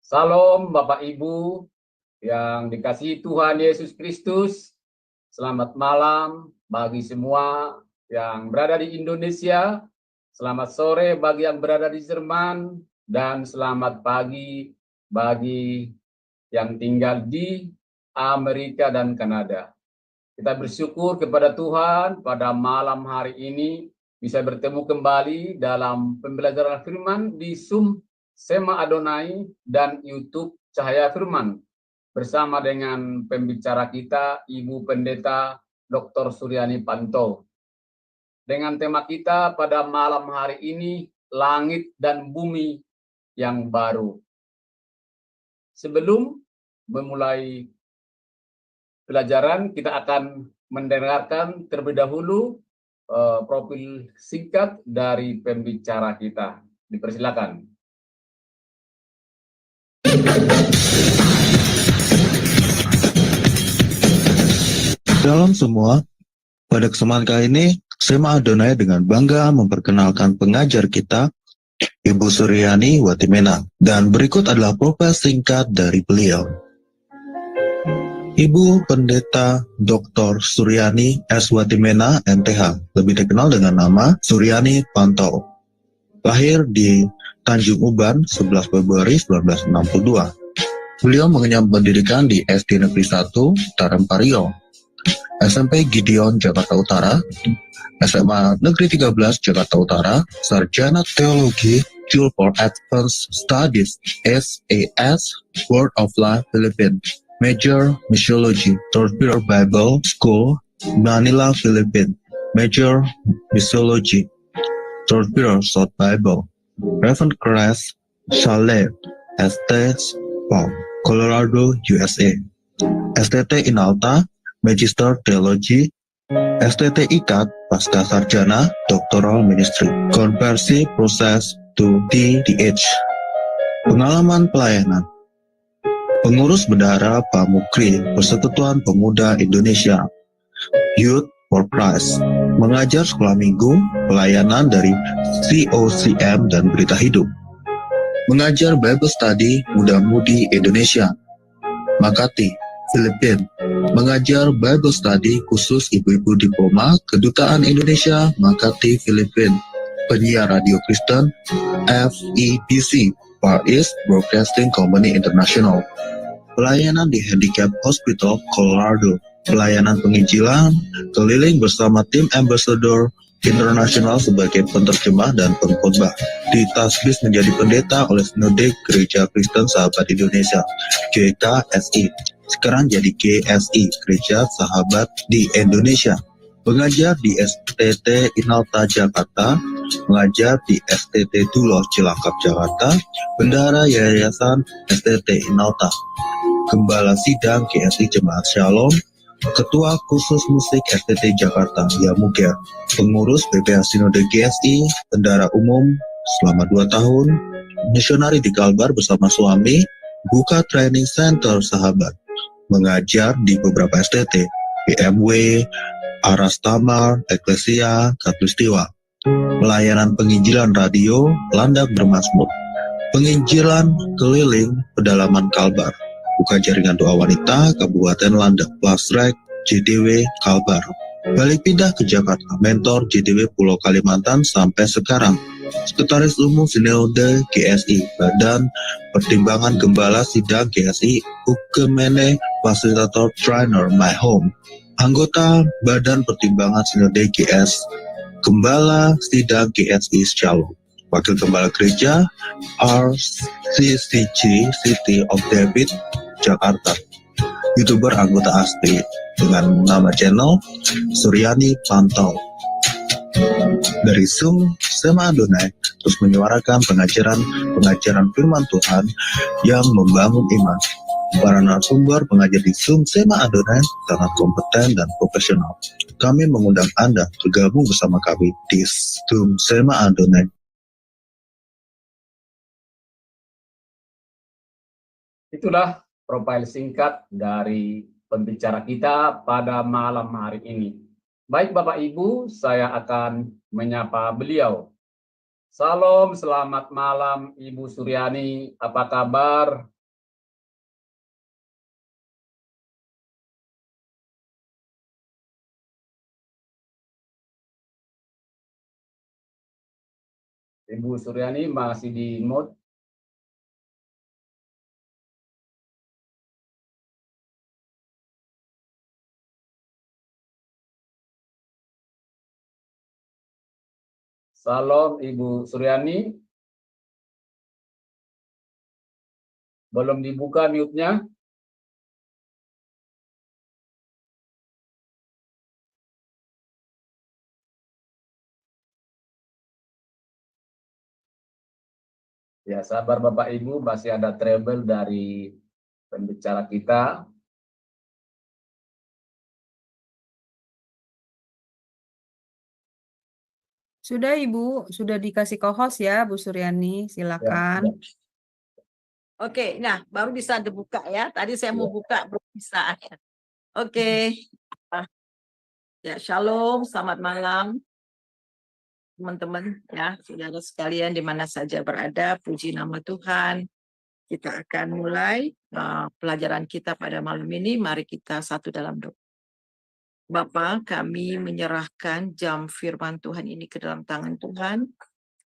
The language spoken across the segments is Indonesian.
Salam Bapak Ibu yang dikasihi Tuhan Yesus Kristus. Selamat malam bagi semua yang berada di Indonesia. Selamat sore bagi yang berada di Jerman. Dan selamat pagi bagi yang tinggal di Amerika dan Kanada. Kita bersyukur kepada Tuhan pada malam hari ini bisa bertemu kembali dalam pembelajaran firman di Zoom Sema Adonai dan YouTube Cahaya Firman bersama dengan pembicara kita Ibu Pendeta Dr. Suryani Panto. Dengan tema kita pada malam hari ini, langit dan bumi yang baru. Sebelum memulai pelajaran, kita akan mendengarkan terlebih dahulu profil singkat dari pembicara kita. Dipersilakan. Shalom semua, pada kesempatan kali ini, Sema Adonai dengan bangga memperkenalkan pengajar kita, Ibu Suryani Watimena. Dan berikut adalah profil singkat dari beliau. Ibu Pendeta Dr. Suryani S. Watimena, MTH, lebih dikenal dengan nama Suryani Panto. Lahir di Tanjung Uban, 11 Februari 1962. Beliau mengenyam pendidikan di SD Negeri 1, Tarempa Riau, SMP Gideon Jakarta Utara, SMA Negeri 13 Jakarta Utara, Sarjana Teologi, School for Advanced Studies SAS, Word of Life Philippines, Major Missiology, Torpedo Bible School, Manila, Philippines, Major Missiology, Torpedo South Bible, Reverend Crest Chalet, Estates, Colorado, USA, STT Inalta, Magister Theology, STT IKAT, Pasca Sarjana, Doctoral Ministry, Konversi Proses to DDH. Pengalaman pelayanan. Pengurus Bendahara Pamukri, Persekutuan Pemuda Indonesia, Youth for Christ, mengajar sekolah minggu, pelayanan dari COCM dan Berita Hidup, mengajar Bible Study Muda-Mudi Indonesia, Makati, Filipina, mengajar Bible Study khusus ibu-ibu diploma Kedutaan Indonesia Makati Filipina, penyiar radio Kristen FEBC Far East Broadcasting Company International, pelayanan di Handicap Hospital Colorado, pelayanan penginjilan keliling bersama tim Ambassador Internasional sebagai penterjemah dan pengkhotbah, ditasbih menjadi pendeta oleh Sinode Gereja Kristen Sahabat Indonesia GKSI, sekarang jadi GSI, Gereja Sahabat di Indonesia, mengajar di STT Inalta Jakarta, mengajar di STT Duloh Cilangkap Jakarta, bendahara Yayasan STT Inalta, Gembala Sidang GSI Jemaat Shalom, Ketua Khusus Musik STT Jakarta Yamuger, pengurus BPH Sinode GSI, bendahara umum selama 2 tahun, misionari di Kalbar bersama suami, buka training center sahabat, mengajar di beberapa STT, BMW, Aras Tamar, Eklesia, Katulistiwa, pelayanan penginjilan radio, Landak Bermazmur, penginjilan keliling pedalaman Kalbar, buka jaringan doa wanita, Kabupaten Landak, Plasrek, JDW, Kalbar, balik pindah ke Jakarta, mentor JDW Pulau Kalimantan sampai sekarang, Sekretaris Umum Sinode GSI, Badan Pertimbangan Gembala Sidang GSI, Ukemene Fasilitator Trainer My Home, anggota Badan Pertimbangan Sinode GS, Gembala Sidang GSI Shalom, Wakil Gembala Gereja RCCG City of David, Jakarta, YouTuber anggota ASTI dengan nama channel Suryani Panto. Dari Zoom Sema Adonai terus menyuarakan pengajaran firman Tuhan yang membangun iman. Para narasumber pengajar di Zoom Sema Adonai sangat kompeten dan profesional. Kami mengundang Anda bergabung bersama kami di Zoom Sema Adonai. Itulah profil singkat dari pembicara kita pada malam hari ini. Baik Bapak Ibu, saya akan menyapa beliau. Salam, selamat malam Ibu Suryani, apa kabar Ibu Suryani masih di mode. Salam Ibu Suryani. Belum dibuka mute-nya. Ya, sabar Bapak Ibu, masih ada trouble dari pembicara kita. Sudah Ibu, sudah dikasih co-host ya Bu Suryani, Ya, silakan. ya. Oke, nah baru bisa dibuka ya. Tadi saya mau Ya. buka, belum bisa. Oke. Ya, shalom, selamat malam teman-teman ya, saudara sekalian di mana saja berada, puji nama Tuhan. Kita akan mulai pelajaran kita pada malam ini. Mari kita satu dalam doa. Bapa, kami menyerahkan jam firman Tuhan ini ke dalam tangan Tuhan.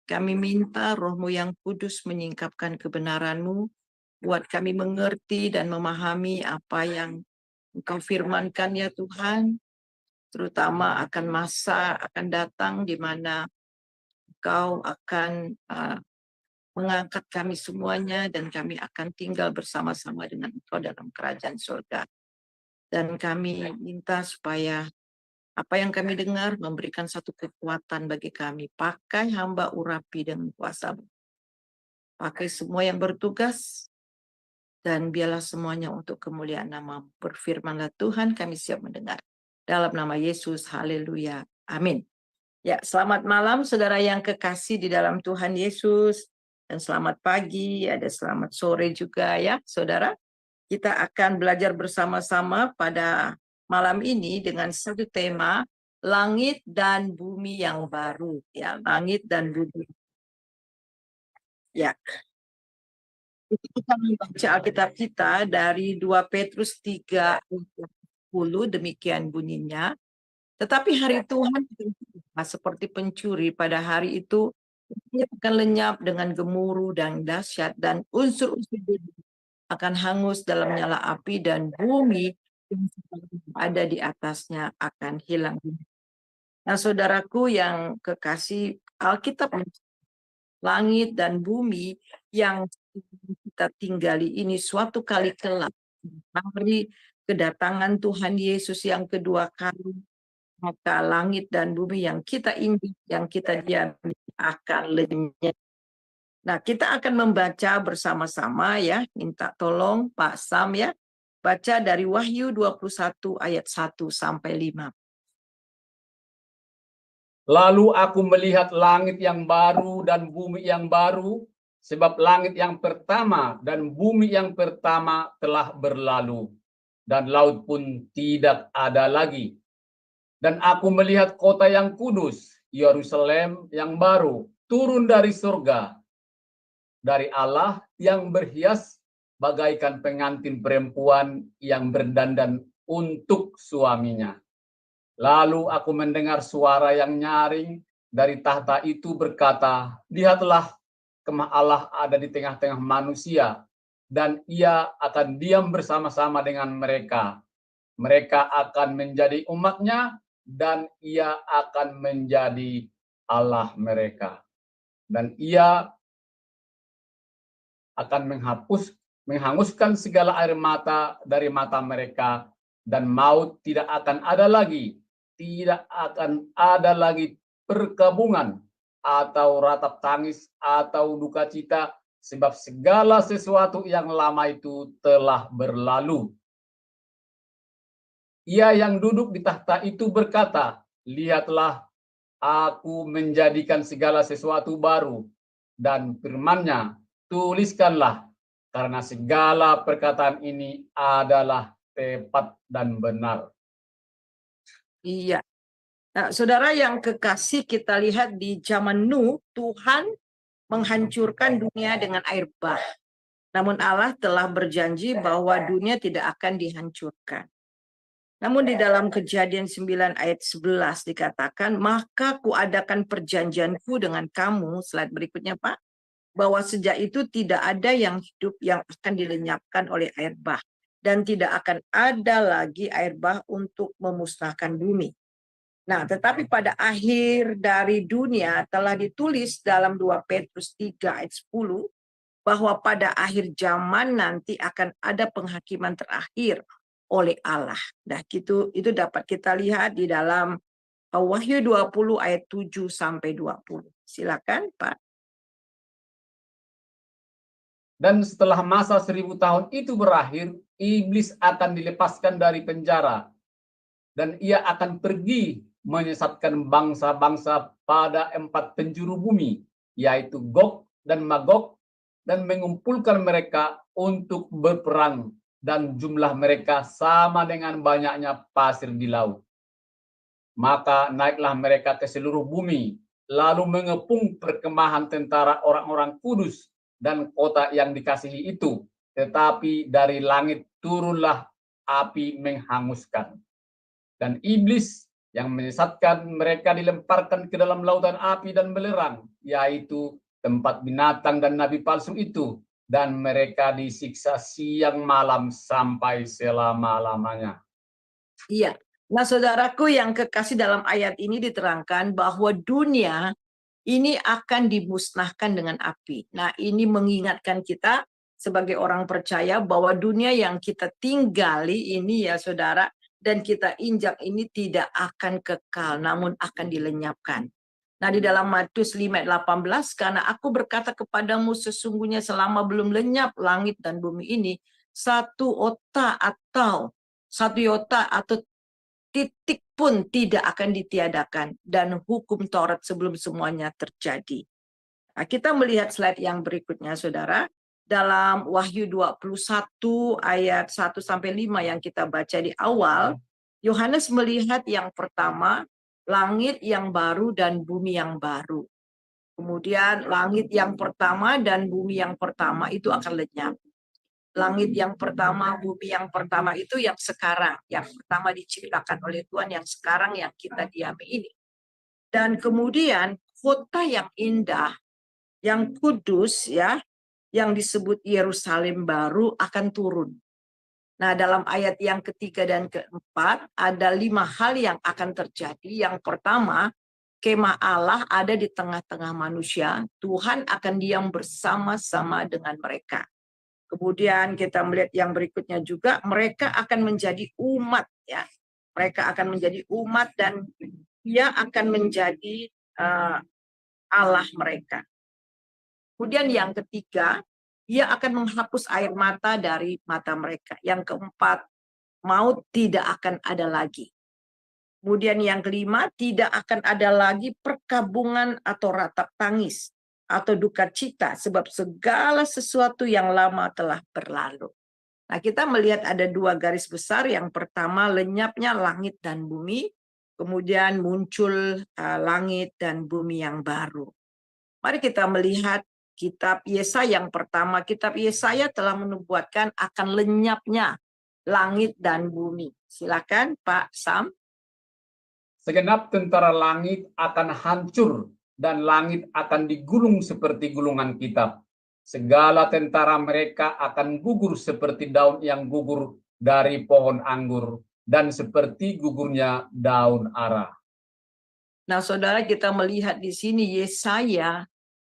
Kami minta Roh-Mu yang kudus menyingkapkan kebenaran-Mu, buat kami mengerti dan memahami apa yang Engkau firmankan ya Tuhan, terutama akan masa akan datang di mana Engkau akan mengangkat kami semuanya dan kami akan tinggal bersama-sama dengan Engkau dalam kerajaan surga. Dan kami minta supaya apa yang kami dengar memberikan satu kekuatan bagi kami. Pakai hamba urapi dengan kuasa-Mu. Pakai semua yang bertugas dan biarlah semuanya untuk kemuliaan nama. Berfirmanlah Tuhan, kami siap mendengar. Dalam nama Yesus, haleluya, amin. Ya, selamat malam saudara yang kekasih di dalam Tuhan Yesus. Dan selamat pagi, ada selamat sore juga ya saudara. Kita akan belajar bersama-sama pada malam ini dengan satu tema, langit dan bumi yang baru. Ya, langit dan bumi. Ya, kita membaca Alkitab kita dari 2 Petrus 3:10, demikian bunyinya. Tetapi hari Tuhan seperti pencuri pada hari itu akan lenyap dengan gemuruh dan dahsyat, dan unsur-unsur akan hangus dalam nyala api, dan bumi yang ada di atasnya akan hilang. Nah, saudaraku yang kekasih, Alkitab langit dan bumi yang kita tinggali ini suatu kali kelak, hari kedatangan Tuhan Yesus yang kedua kali, maka langit dan bumi yang kita injak, yang kita diami akan lenyap. Nah, kita akan membaca bersama-sama ya. Minta tolong Pak Sam ya. Baca dari Wahyu 21 ayat 1 sampai 5. Lalu aku melihat langit yang baru dan bumi yang baru, sebab langit yang pertama dan bumi yang pertama telah berlalu, dan laut pun tidak ada lagi. Dan aku melihat kota yang kudus, Yerusalem yang baru, turun dari surga, dari Allah yang berhias bagaikan pengantin perempuan yang berdandan untuk suaminya. Lalu aku mendengar suara yang nyaring dari tahta itu berkata, lihatlah, kemah Allah ada di tengah-tengah manusia, dan ia akan diam bersama-sama dengan mereka. Mereka akan menjadi umatnya, dan ia akan menjadi Allah mereka. Dan ia akan menghanguskan segala air mata dari mata mereka, dan maut tidak akan ada lagi. Tidak akan ada lagi perkabungan atau ratap tangis atau duka cita, sebab segala sesuatu yang lama itu telah berlalu. Ia yang duduk di tahta itu berkata, lihatlah, aku menjadikan segala sesuatu baru, dan firman-Nya, tuliskanlah, karena segala perkataan ini adalah tepat dan benar. Iya. Nah, saudara yang kekasih, kita lihat di zaman Nuh, Tuhan menghancurkan dunia dengan air bah. Namun Allah telah berjanji bahwa dunia tidak akan dihancurkan. Namun di dalam Kejadian 9 ayat 11 dikatakan, maka kuadakan perjanjianku dengan kamu, slide berikutnya Pak, bahwa sejak itu tidak ada yang hidup yang akan dilenyapkan oleh air bah, dan tidak akan ada lagi air bah untuk memusnahkan bumi. Nah, tetapi pada akhir dari dunia telah ditulis dalam 2 Petrus 3 ayat 10, bahwa pada akhir zaman nanti akan ada penghakiman terakhir oleh Allah. Nah, itu dapat kita lihat di dalam Wahyu 20 ayat 7 sampai 20. Silakan, Pak. Dan setelah masa 1000 tahun itu berakhir, iblis akan dilepaskan dari penjara dan ia akan pergi menyesatkan bangsa-bangsa pada 4 penjuru bumi, yaitu Gog dan Magog, dan mengumpulkan mereka untuk berperang, dan jumlah mereka sama dengan banyaknya pasir di laut. Maka naiklah mereka ke seluruh bumi, lalu mengepung perkemahan tentara orang-orang kudus dan kota yang dikasihi itu. Tetapi dari langit turunlah api menghanguskan. Dan iblis yang menyesatkan mereka dilemparkan ke dalam lautan api dan belerang, yaitu tempat binatang dan nabi palsu itu, dan mereka disiksa siang malam sampai selama-lamanya. Iya. Nah, saudaraku yang kekasih, dalam ayat ini diterangkan bahwa dunia ini akan dimusnahkan dengan api. Nah, ini mengingatkan kita sebagai orang percaya bahwa dunia yang kita tinggali ini ya saudara, dan kita injak ini tidak akan kekal, namun akan dilenyapkan. Nah, di dalam Matius 5 ayat 18, karena aku berkata kepadamu sesungguhnya selama belum lenyap langit dan bumi ini, satu iota atau titik pun tidak akan ditiadakan, dan hukum Taurat sebelum semuanya terjadi. Nah, kita melihat slide yang berikutnya, saudara. Dalam Wahyu 21 ayat 1 sampai 5 yang kita baca di awal, Yohanes melihat yang pertama, langit yang baru dan bumi yang baru. Kemudian langit yang pertama dan bumi yang pertama itu akan lenyap. Langit yang pertama, bumi yang pertama itu yang sekarang, yang pertama diciptakan oleh Tuhan, yang sekarang yang kita diami ini. Dan kemudian kota yang indah, yang kudus ya, yang disebut Yerusalem baru akan turun. Nah, dalam ayat yang ketiga dan keempat ada 5 hal yang akan terjadi. Yang pertama, kemah Allah ada di tengah-tengah manusia. Tuhan akan diam bersama-sama dengan mereka. Kemudian kita melihat yang berikutnya juga, mereka akan menjadi umat ya. Mereka akan menjadi umat dan dia akan menjadi Allah mereka. Kemudian yang ketiga, dia akan menghapus air mata dari mata mereka. Yang keempat, maut tidak akan ada lagi. Kemudian yang kelima, tidak akan ada lagi perkabungan atau ratap tangis atau duka cita, sebab segala sesuatu yang lama telah berlalu. Nah, kita melihat ada 2 garis besar. Yang pertama, lenyapnya langit dan bumi. Kemudian muncul langit dan bumi yang baru. Mari kita melihat kitab Yesaya yang pertama. Kitab Yesaya telah menubuatkan akan lenyapnya langit dan bumi. Silakan Pak Sam. Segenap tentara langit akan hancur dan langit akan digulung seperti gulungan kitab. Segala tentara mereka akan gugur seperti daun yang gugur dari pohon anggur dan seperti gugurnya daun ara. Nah, saudara, kita melihat di sini Yesaya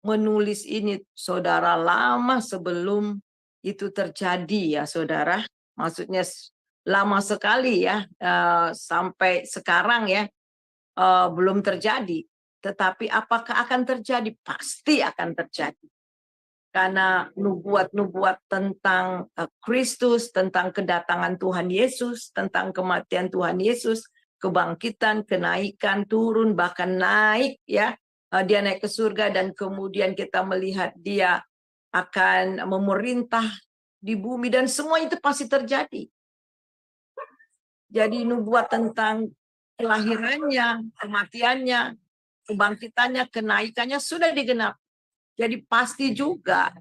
menulis ini, saudara, lama sebelum itu terjadi ya, saudara. Maksudnya lama sekali ya, sampai sekarang ya, belum terjadi. Tetapi apakah akan terjadi? Pasti akan terjadi. Karena nubuat-nubuat tentang Kristus, tentang kedatangan Tuhan Yesus, tentang kematian Tuhan Yesus, kebangkitan, kenaikan, turun, bahkan naik ya. Dia naik ke surga dan kemudian kita melihat dia akan memerintah di bumi dan semua itu pasti terjadi. Jadi nubuat tentang kelahirannya, kematiannya, kebangkitannya, kenaikannya sudah digenapi. Jadi pasti juga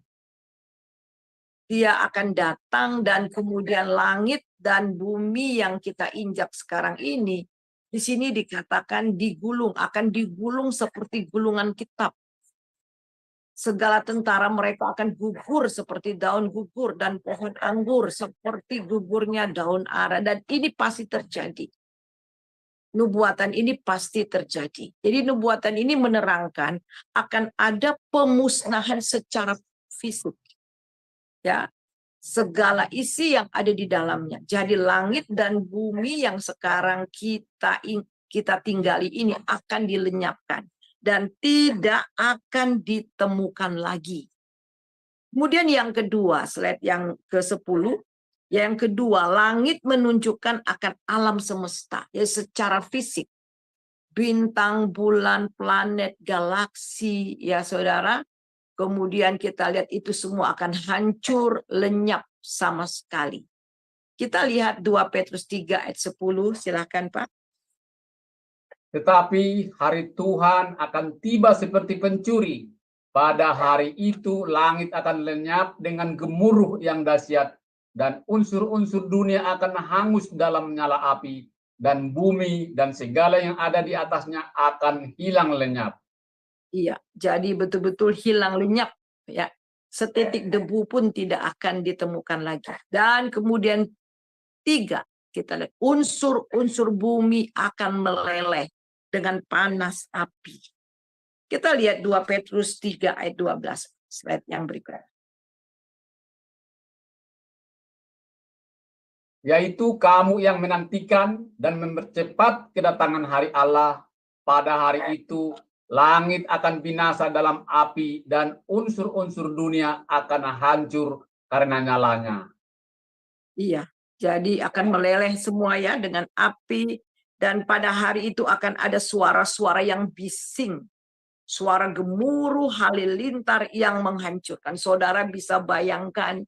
Dia akan datang dan kemudian langit dan bumi yang kita injak sekarang ini, di sini dikatakan digulung, akan digulung seperti gulungan kitab. Segala tentara mereka akan gugur seperti daun gugur dan pohon anggur seperti gugurnya daun ara. Dan ini pasti terjadi. Nubuatan ini pasti terjadi. Jadi nubuatan ini menerangkan akan ada pemusnahan secara fisik. Ya, segala isi yang ada di dalamnya. Jadi langit dan bumi yang sekarang kita tinggali ini akan dilenyapkan dan tidak akan ditemukan lagi. Kemudian yang kedua, slide yang ke-10, yang kedua, langit menunjukkan akan alam semesta, ya secara fisik. Bintang, bulan, planet, galaksi, ya saudara. Kemudian kita lihat itu semua akan hancur, lenyap sama sekali. Kita lihat 2 Petrus 3 ayat 10, silakan Pak. Tetapi hari Tuhan akan tiba seperti pencuri. Pada hari itu langit akan lenyap dengan gemuruh yang dahsyat, dan unsur-unsur dunia akan hangus dalam nyala api, dan bumi dan segala yang ada di atasnya akan hilang lenyap. Iya, jadi betul-betul hilang lenyap ya. Setitik debu pun tidak akan ditemukan lagi. Dan kemudian 3, kita lihat unsur-unsur bumi akan meleleh dengan panas api. Kita lihat 2 Petrus 3 ayat 12, slide yang berikutnya. Yaitu kamu yang menantikan dan mempercepat kedatangan hari Allah. Pada hari itu langit akan binasa dalam api dan unsur-unsur dunia akan hancur karena nyalanya. Iya, jadi akan meleleh semua ya dengan api, dan pada hari itu akan ada suara-suara yang bising, suara gemuruh halilintar yang menghancurkan. Saudara bisa bayangkan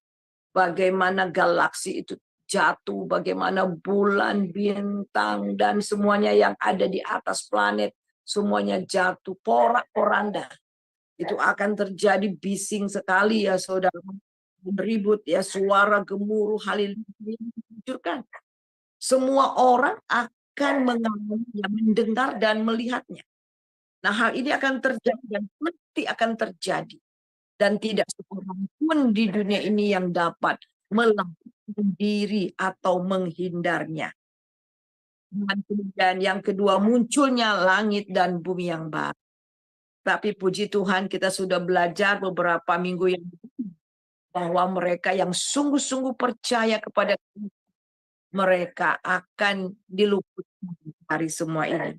bagaimana galaksi itu jatuh, bagaimana bulan, bintang, dan semuanya yang ada di atas planet, semuanya jatuh, porak-poranda. Itu akan terjadi bising sekali ya saudara. Beribut ya, suara gemuruh halilintar hancurkan. Semua orang akan mengalaminya, mendengar dan melihatnya. Nah, hal ini akan terjadi dan pasti akan terjadi. Dan tidak seorang pun di dunia ini yang dapat melakukan diri atau menghindarnya. Dan kemudian yang kedua, munculnya langit dan bumi yang baru. Tapi puji Tuhan kita sudah belajar beberapa minggu yang lalu bahwa mereka yang sungguh-sungguh percaya kepada mereka akan diluputkan dari semua ini.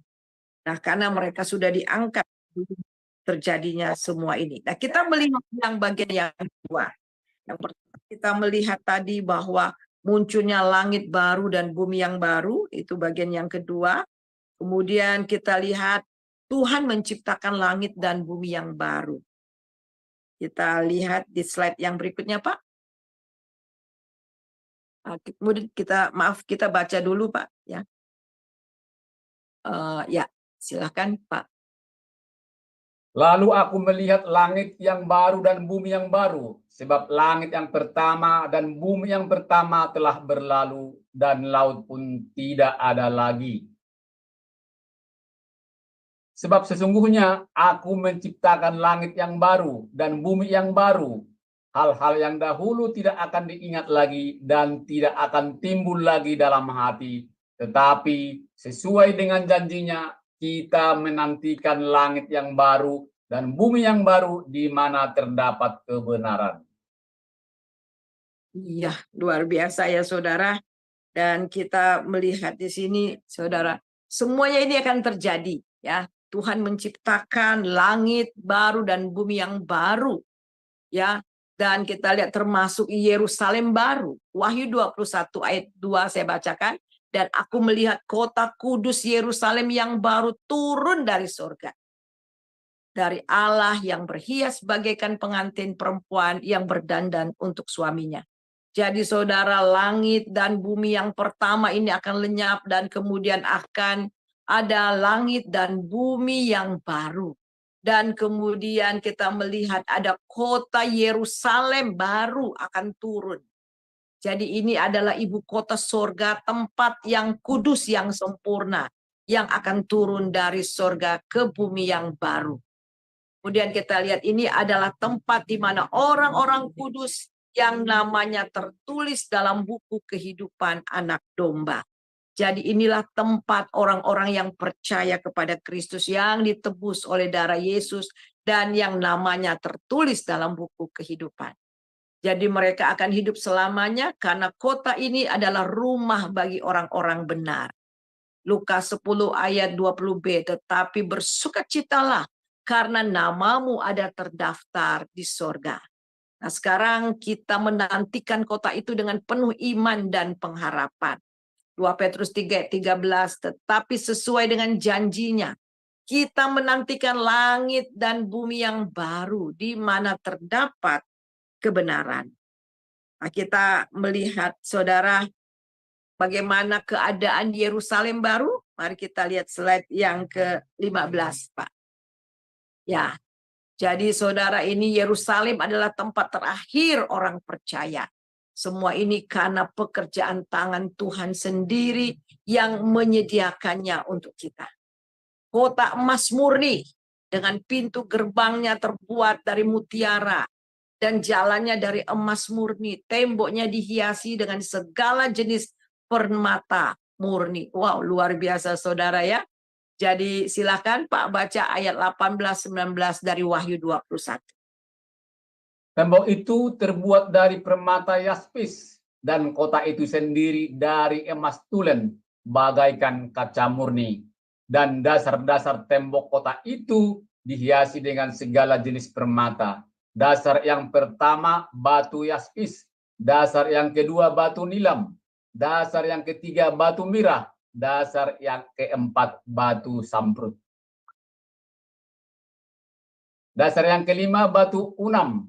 Nah, karena mereka sudah diangkat, terjadinya semua ini. Nah, kita melihat yang bagian yang kedua. Yang pertama kita melihat tadi bahwa munculnya langit baru dan bumi yang baru, itu bagian yang kedua. Kemudian kita lihat Tuhan menciptakan langit dan bumi yang baru. Kita lihat di slide yang berikutnya, Pak. Kemudian kita baca dulu, Pak. Ya, ya, silakan, Pak. Lalu aku melihat langit yang baru dan bumi yang baru, sebab langit yang pertama dan bumi yang pertama telah berlalu, dan laut pun tidak ada lagi. Sebab sesungguhnya aku menciptakan langit yang baru dan bumi yang baru. Hal-hal yang dahulu tidak akan diingat lagi dan tidak akan timbul lagi dalam hati. Tetapi sesuai dengan janjinya, kita menantikan langit yang baru dan bumi yang baru di mana terdapat kebenaran. Iya, luar biasa ya saudara. Dan kita melihat di sini saudara, semuanya ini akan terjadi ya. Tuhan menciptakan langit baru dan bumi yang baru ya. Dan kita lihat termasuk Yerusalem baru. Wahyu 21 ayat 2 saya bacakan. Dan aku melihat kota kudus Yerusalem yang baru turun dari surga. Dari Allah yang berhias bagaikan pengantin perempuan yang berdandan untuk suaminya. Jadi saudara, langit dan bumi yang pertama ini akan lenyap dan kemudian akan ada langit dan bumi yang baru. Dan kemudian kita melihat ada kota Yerusalem baru akan turun. Jadi ini adalah ibu kota sorga, tempat yang kudus, yang sempurna, yang akan turun dari sorga ke bumi yang baru. Kemudian kita lihat ini adalah tempat di mana orang-orang kudus yang namanya tertulis dalam buku kehidupan anak domba. Jadi inilah tempat orang-orang yang percaya kepada Kristus, yang ditebus oleh darah Yesus, dan yang namanya tertulis dalam buku kehidupan. Jadi mereka akan hidup selamanya karena kota ini adalah rumah bagi orang-orang benar. Lukas 10 ayat 20b, tetapi bersukacitalah karena namamu ada terdaftar di sorga. Nah, sekarang kita menantikan kota itu dengan penuh iman dan pengharapan. 2 Petrus 3:13, tetapi sesuai dengan janjinya, kita menantikan langit dan bumi yang baru di mana terdapat kebenaran. Nah, kita melihat, saudara, bagaimana keadaan Yerusalem baru. Mari kita lihat slide yang ke-15, Pak. Ya, jadi saudara, ini Yerusalem adalah tempat terakhir orang percaya. Semua ini karena pekerjaan tangan Tuhan sendiri yang menyediakannya untuk kita. Kota emas murni dengan pintu gerbangnya terbuat dari mutiara dan jalannya dari emas murni. Temboknya dihiasi dengan segala jenis permata murni. Wow, luar biasa saudara ya. Jadi silakan Pak baca ayat 18-19 dari Wahyu 21. Tembok itu terbuat dari permata yaspis, dan kota itu sendiri dari emas tulen, bagaikan kaca murni. Dan dasar-dasar tembok kota itu dihiasi dengan segala jenis permata. Dasar yang pertama batu yaspis, dasar yang kedua batu nilam, dasar yang ketiga batu mirah, dasar yang keempat batu samprut. Dasar yang kelima batu unam,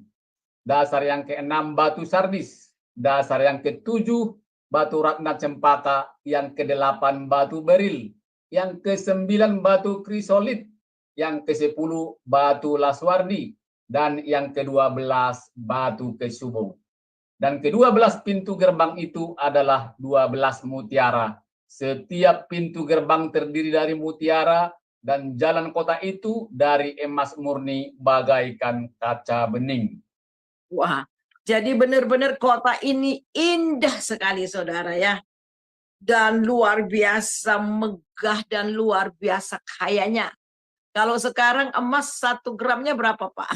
dasar yang keenam batu sardis, dasar yang ketujuh batu ratna cempaka, yang kedelapan batu beril, yang kesembilan batu krisolit, yang kesepuluh batu laswardi, dan yang ke-12 batu kesubung. Dan ke-12 pintu gerbang itu adalah 12 mutiara. Setiap pintu gerbang terdiri dari mutiara, dan jalan kota itu dari emas murni bagaikan kaca bening. Wah, jadi benar-benar kota ini indah sekali saudara ya. Dan luar biasa megah dan luar biasa kayanya. Kalau sekarang emas 1 gramnya berapa Pak?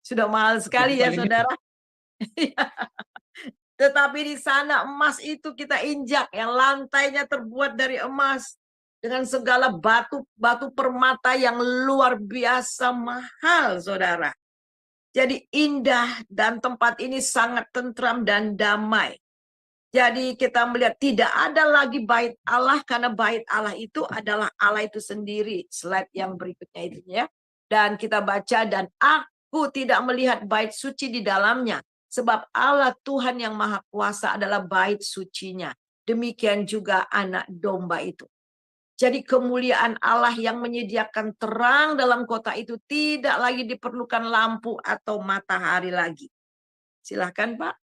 Sudah mahal sekali ya saudara. Tetapi di sana emas itu kita injak, yang lantainya terbuat dari emas. Dengan segala batu permata yang luar biasa mahal saudara. Jadi indah, dan tempat ini sangat tentram dan damai. Jadi kita melihat tidak ada lagi bait Allah, karena bait Allah itu adalah Allah itu sendiri. Slide yang berikutnya itu ya. Dan kita baca, dan aku tidak melihat bait suci di dalamnya, sebab Allah Tuhan yang Maha Kuasa adalah bait sucinya. Demikian juga anak domba itu. Jadi kemuliaan Allah yang menyediakan terang dalam kota itu tidak lagi diperlukan lampu atau matahari lagi. Silahkan Pak.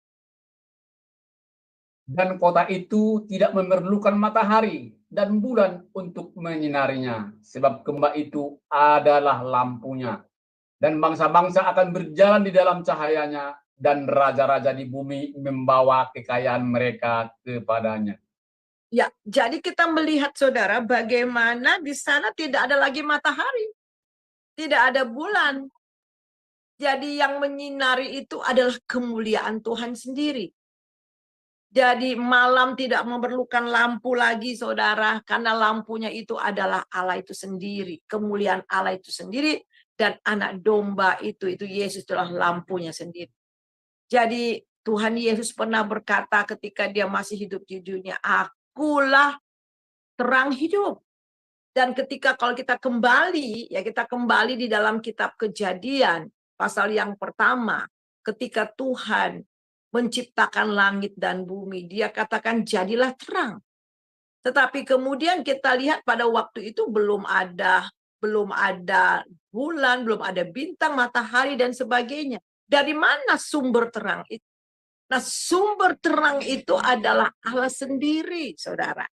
Dan kota itu tidak memerlukan matahari dan bulan untuk menyinarinya, sebab kembang itu adalah lampunya. Dan bangsa-bangsa akan berjalan di dalam cahayanya, dan raja-raja di bumi membawa kekayaan mereka kepadanya. Ya, jadi kita melihat saudara bagaimana di sana tidak ada lagi matahari, tidak ada bulan. Jadi yang menyinari itu adalah kemuliaan Tuhan sendiri. Jadi malam tidak memerlukan lampu lagi saudara, karena lampunya itu adalah Allah itu sendiri, kemuliaan Allah itu sendiri, dan anak domba itu Yesus adalah lampunya sendiri. Jadi Tuhan Yesus pernah berkata ketika dia masih hidup di dunia, akulah terang hidup. Dan ketika kalau kita kembali, ya kita kembali di dalam kitab Kejadian, pasal yang pertama, ketika Tuhan menciptakan langit dan bumi, dia katakan jadilah terang. Tetapi kemudian kita lihat pada waktu itu belum ada belum ada bulan, belum ada bintang, matahari, dan sebagainya. Dari mana sumber terang itu? Nah, sumber terang itu adalah Allah sendiri, saudara.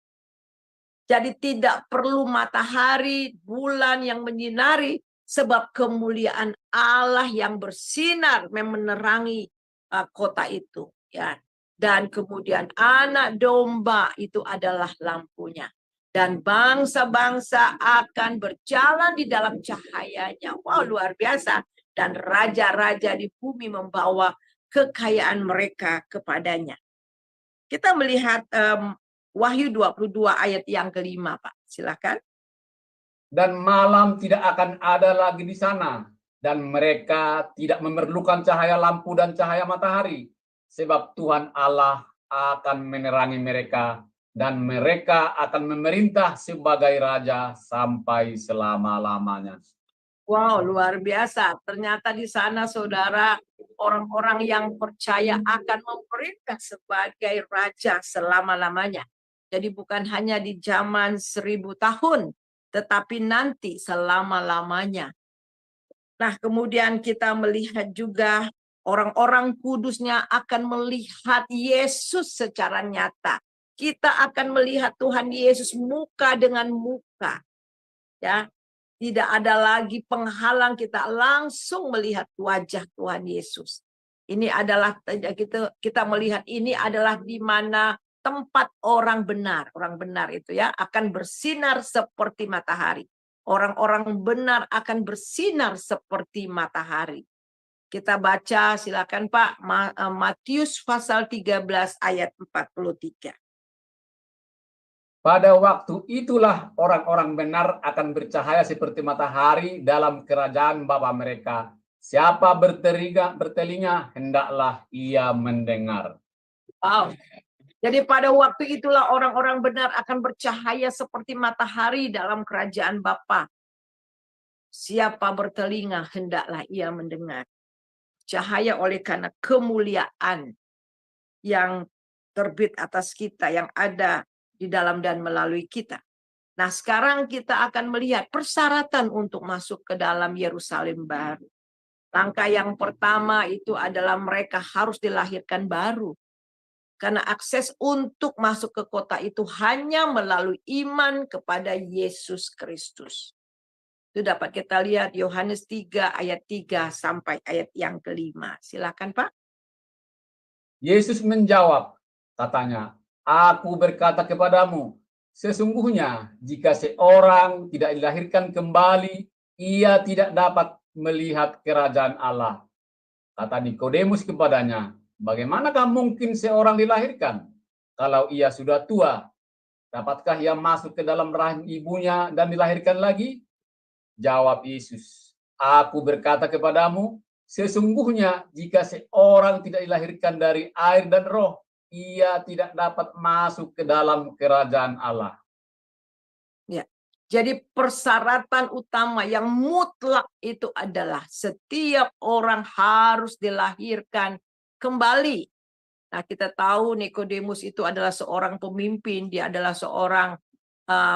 Jadi tidak perlu matahari, bulan yang menyinari, sebab kemuliaan Allah yang bersinar menerangi kota itu. Ya. Dan kemudian anak domba itu adalah lampunya. Dan bangsa-bangsa akan berjalan di dalam cahayanya. Wow, luar biasa. Dan raja-raja di bumi membawa kekayaan mereka kepadanya. Kita melihat Wahyu 22 ayat yang kelima, Pak. Silakan. Dan malam tidak akan ada lagi di sana, dan mereka tidak memerlukan cahaya lampu dan cahaya matahari, sebab Tuhan Allah akan menerangi mereka, dan mereka akan memerintah sebagai raja sampai selama-lamanya. Wow, luar biasa. Ternyata di sana, saudara, orang-orang yang percaya akan memerintah sebagai raja selama-lamanya. Jadi bukan hanya di zaman 1000 tahun, tetapi nanti selama-lamanya. Nah, kemudian kita melihat juga orang-orang kudusnya akan melihat Yesus secara nyata. Kita akan melihat Tuhan Yesus muka dengan muka. Ya, tidak ada lagi penghalang kita langsung melihat wajah Tuhan Yesus. Ini adalah kita melihat ini adalah di mana tempat orang benar itu ya akan bersinar seperti matahari. Orang-orang benar akan bersinar seperti matahari. Kita baca, silakan Pak, Matius pasal 13 ayat 43. Pada waktu itulah orang-orang benar akan bercahaya seperti matahari dalam kerajaan Bapa mereka. Siapa bertelinga, hendaklah ia mendengar. Wow. Jadi pada waktu itulah orang-orang benar akan bercahaya seperti matahari dalam kerajaan Bapa. Siapa bertelinga, hendaklah ia mendengar. Cahaya oleh karena kemuliaan yang terbit atas kita, yang ada di dalam dan melalui kita. Nah, sekarang kita akan melihat persyaratan untuk masuk ke dalam Yerusalem baru. Langkah yang pertama itu adalah mereka harus dilahirkan baru. Karena akses untuk masuk ke kota itu hanya melalui iman kepada Yesus Kristus. Itu dapat kita lihat Yohanes 3 ayat 3 sampai ayat yang kelima. Silakan Pak. Yesus menjawab, katanya, "Aku berkata kepadamu, sesungguhnya jika seorang tidak dilahirkan kembali, ia tidak dapat melihat kerajaan Allah." Kata Nikodemus kepadanya, "Bagaimanakah mungkin seorang dilahirkan kalau ia sudah tua? Dapatkah ia masuk ke dalam rahim ibunya dan dilahirkan lagi?" Jawab Yesus, "Aku berkata kepadamu, sesungguhnya jika seorang tidak dilahirkan dari air dan roh, ia tidak dapat masuk ke dalam kerajaan Allah." Ya. Jadi persyaratan utama yang mutlak itu adalah setiap orang harus dilahirkan kembali. Nah, kita tahu Nikodemus itu adalah seorang pemimpin, dia adalah seorang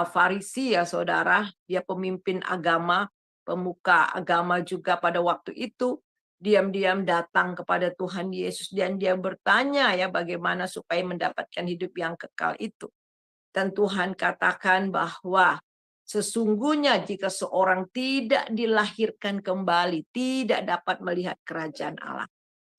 Farisi ya saudara, dia pemimpin agama, pemuka agama juga pada waktu itu. Diam-diam datang kepada Tuhan Yesus dan dia bertanya ya bagaimana supaya mendapatkan hidup yang kekal itu. Dan Tuhan katakan bahwa sesungguhnya jika seorang tidak dilahirkan kembali, tidak dapat melihat kerajaan Allah.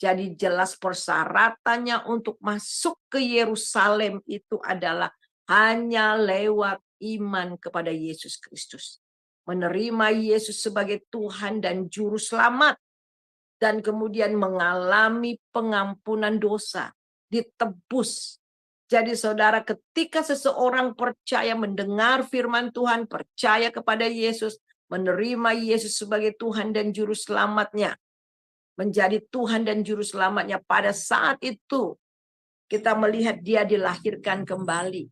Jadi jelas persyaratannya untuk masuk ke Yerusalem itu adalah hanya lewat iman kepada Yesus Kristus. Menerima Yesus sebagai Tuhan dan Juru Selamat. Dan kemudian mengalami pengampunan dosa. Ditebus. Jadi saudara, ketika seseorang percaya mendengar firman Tuhan, percaya kepada Yesus, menerima Yesus sebagai Tuhan dan Juru Selamatnya, menjadi Tuhan dan Juru Selamatnya, pada saat itu kita melihat dia dilahirkan kembali.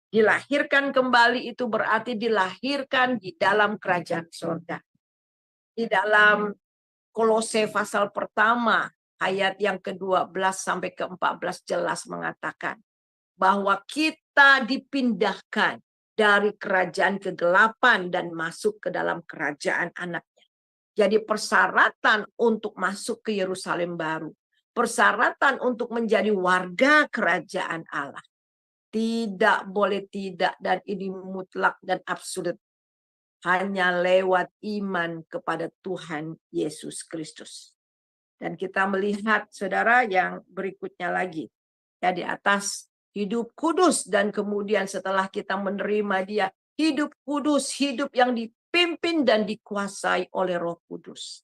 Dilahirkan kembali itu berarti dilahirkan di dalam kerajaan surga. Di dalam Kolose pasal pertama ayat yang ke-12 sampai ke-14 jelas mengatakan bahwa kita dipindahkan dari kerajaan kegelapan dan masuk ke dalam kerajaan anaknya. Jadi persyaratan untuk masuk ke Yerusalem baru, persyaratan untuk menjadi warga kerajaan Allah, tidak boleh tidak, dan ini mutlak dan absolut, hanya lewat iman kepada Tuhan Yesus Kristus. Dan kita melihat saudara yang berikutnya lagi, ya, di atas hidup kudus, dan kemudian setelah kita menerima dia, hidup kudus, hidup yang dipimpin dan dikuasai oleh Roh Kudus.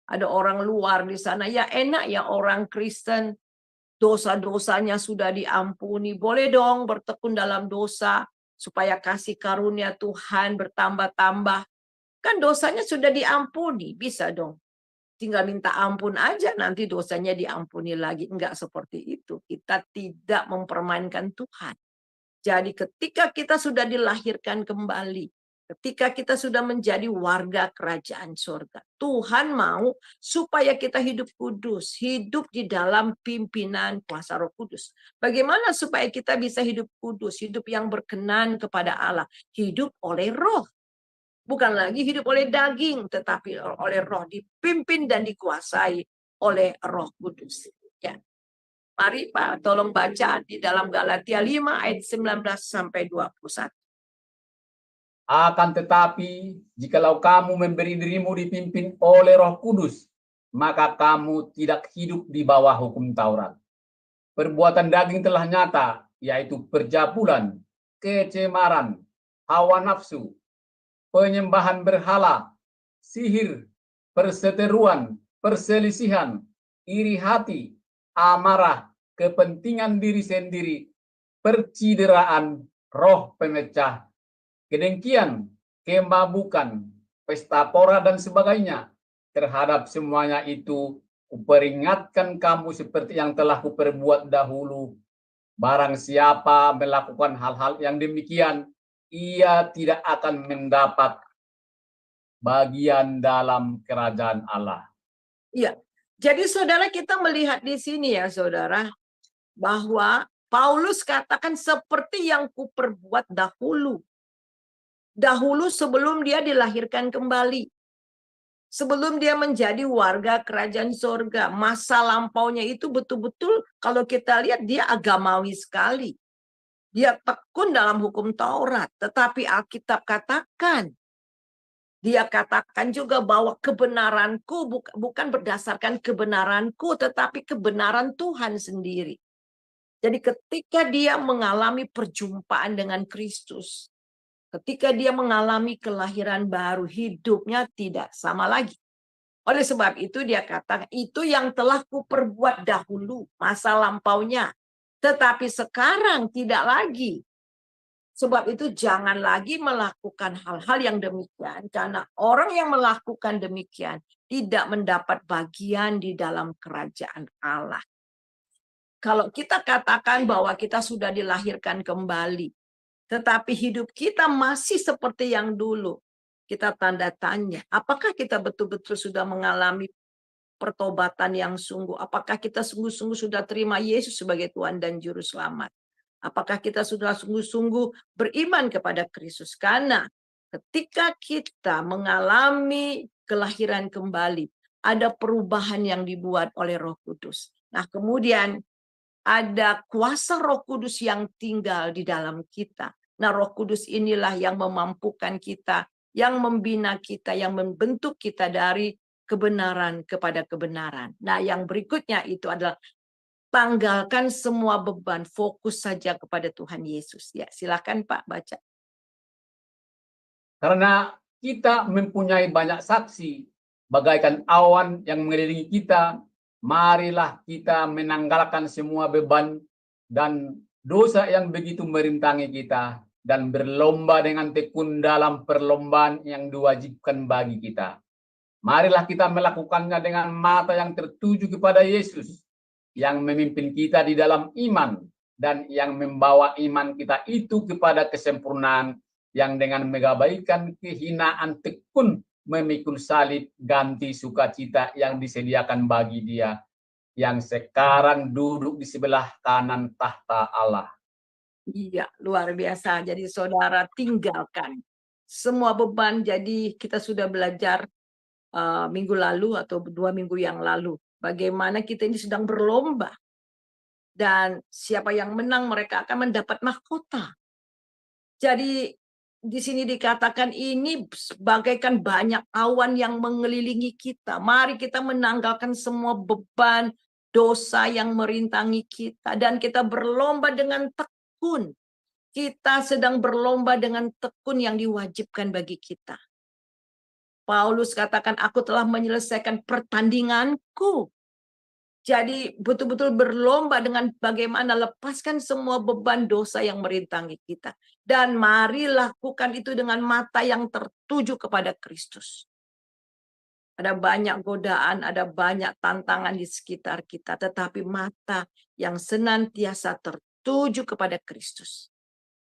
Ada orang luar di sana, ya enak ya orang Kristen, dosa-dosanya sudah diampuni, boleh dong bertekun dalam dosa supaya kasih karunia Tuhan bertambah-tambah. Kan dosanya sudah diampuni, bisa dong. Tinggal minta ampun aja, nanti dosanya diampuni lagi. Enggak seperti itu. Kita tidak mempermainkan Tuhan. Jadi ketika kita sudah dilahirkan kembali, ketika kita sudah menjadi warga kerajaan surga, Tuhan mau supaya kita hidup kudus, hidup di dalam pimpinan kuasa Roh Kudus. Bagaimana supaya kita bisa hidup kudus, hidup yang berkenan kepada Allah? Hidup oleh Roh. Bukan lagi hidup oleh daging, tetapi oleh Roh, dipimpin dan dikuasai oleh Roh Kudus. Ya. Mari Pak, tolong baca di dalam Galatia 5 ayat 19 sampai 21. Akan tetapi, jikalau kamu memberi dirimu dipimpin oleh Roh Kudus, maka kamu tidak hidup di bawah hukum Taurat. Perbuatan daging telah nyata, yaitu perjabulan, kecemaran, hawa nafsu, penyembahan berhala, sihir, perseteruan, perselisihan, iri hati, amarah, kepentingan diri sendiri, percideraan, roh pemecah, kedengkian, kemabukan, pesta pora dan sebagainya. Terhadap semuanya itu kuperingatkan kamu seperti yang telah kuperbuat dahulu. Barang siapa melakukan hal-hal yang demikian, ia tidak akan mendapat bagian dalam kerajaan Allah. Iya. Jadi saudara, kita melihat di sini ya saudara, bahwa Paulus katakan seperti yang kuperbuat dahulu. Dahulu sebelum dia dilahirkan kembali. Sebelum dia menjadi warga kerajaan surga. Masa lampaunya itu betul-betul kalau kita lihat dia agamawi sekali. Dia tekun dalam hukum Taurat. Tetapi Alkitab katakan, dia katakan juga bahwa kebenaranku bukan berdasarkan kebenaranku, tetapi kebenaran Tuhan sendiri. Jadi ketika dia mengalami perjumpaan dengan Kristus, ketika dia mengalami kelahiran baru, hidupnya tidak sama lagi. Oleh sebab itu dia katakan, itu yang telah kuperbuat dahulu, masa lampaunya. Tetapi sekarang tidak lagi. Sebab itu jangan lagi melakukan hal-hal yang demikian. Karena orang yang melakukan demikian tidak mendapat bagian di dalam kerajaan Allah. Kalau kita katakan bahwa kita sudah dilahirkan kembali, tetapi hidup kita masih seperti yang dulu, kita tanda tanya, apakah kita betul-betul sudah mengalami pertobatan yang sungguh? Apakah kita sungguh-sungguh sudah terima Yesus sebagai Tuhan dan Juru Selamat? Apakah kita sudah sungguh-sungguh beriman kepada Kristus? Karena ketika kita mengalami kelahiran kembali, ada perubahan yang dibuat oleh Roh Kudus. Nah, kemudian ada kuasa Roh Kudus yang tinggal di dalam kita. Nah, Roh Kudus inilah yang memampukan kita, yang membina kita, yang membentuk kita dari kebenaran kepada kebenaran. Nah, yang berikutnya itu adalah tanggalkan semua beban, fokus saja kepada Tuhan Yesus. Ya, silakan Pak baca. Karena kita mempunyai banyak saksi, bagaikan awan yang mengelilingi kita, marilah kita menanggalkan semua beban dan dosa yang begitu merintangi kita, dan berlomba dengan tekun dalam perlombaan yang diwajibkan bagi kita. Marilah kita melakukannya dengan mata yang tertuju kepada Yesus, yang memimpin kita di dalam iman, dan yang membawa iman kita itu kepada kesempurnaan, yang dengan mengabaikan kehinaan tekun memikul salib ganti sukacita yang disediakan bagi Dia, yang sekarang duduk di sebelah kanan tahta Allah. Iya, luar biasa. Jadi saudara tinggalkan semua beban. Jadi kita sudah belajar minggu lalu atau 2 minggu yang lalu. Bagaimana kita ini sedang berlomba. Dan siapa yang menang mereka akan mendapat mahkota. Jadi di sini dikatakan ini bagaikan banyak awan yang mengelilingi kita. Mari kita menanggalkan semua beban dosa yang merintangi kita. Dan kita berlomba dengan tekun. Kita sedang berlomba dengan tekun yang diwajibkan bagi kita. Paulus katakan, aku telah menyelesaikan pertandinganku. Jadi betul-betul berlomba dengan bagaimana lepaskan semua beban dosa yang merintangi kita. Dan mari lakukan itu dengan mata yang tertuju kepada Kristus. Ada banyak godaan, ada banyak tantangan di sekitar kita. Tetapi mata yang senantiasa tertuju kepada Kristus.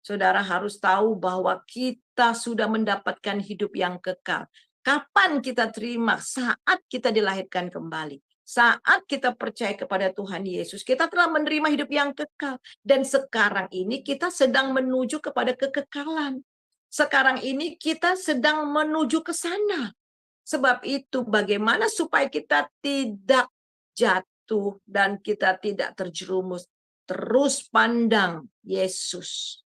Saudara harus tahu bahwa kita sudah mendapatkan hidup yang kekal. Kapan kita terima? Saat kita dilahirkan kembali. Saat kita percaya kepada Tuhan Yesus, kita telah menerima hidup yang kekal. Dan sekarang ini kita sedang menuju kepada kekekalan. Sekarang ini kita sedang menuju ke sana. Sebab itu bagaimana supaya kita tidak jatuh dan kita tidak terjerumus. Terus pandang Yesus.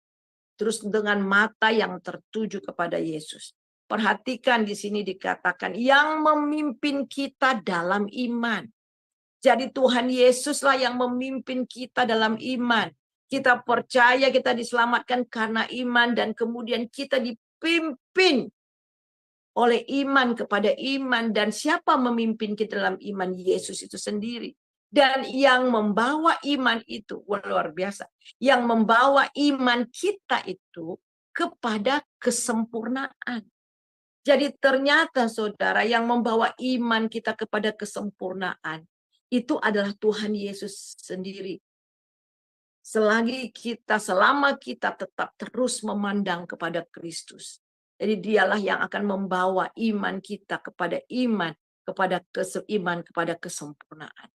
Terus dengan mata yang tertuju kepada Yesus. Perhatikan di sini dikatakan yang memimpin kita dalam iman. Jadi Tuhan Yesuslah yang memimpin kita dalam iman. Kita percaya kita diselamatkan karena iman dan kemudian kita dipimpin oleh iman kepada iman. Dan siapa memimpin kita dalam iman? Yesus itu sendiri. Dan yang membawa iman itu, luar biasa. Yang membawa iman kita itu kepada kesempurnaan. Jadi ternyata saudara yang membawa iman kita kepada kesempurnaan, itu adalah Tuhan Yesus sendiri. Selama kita tetap terus memandang kepada Kristus. Jadi dialah yang akan membawa iman kita kepada iman, kepada kesempurnaan.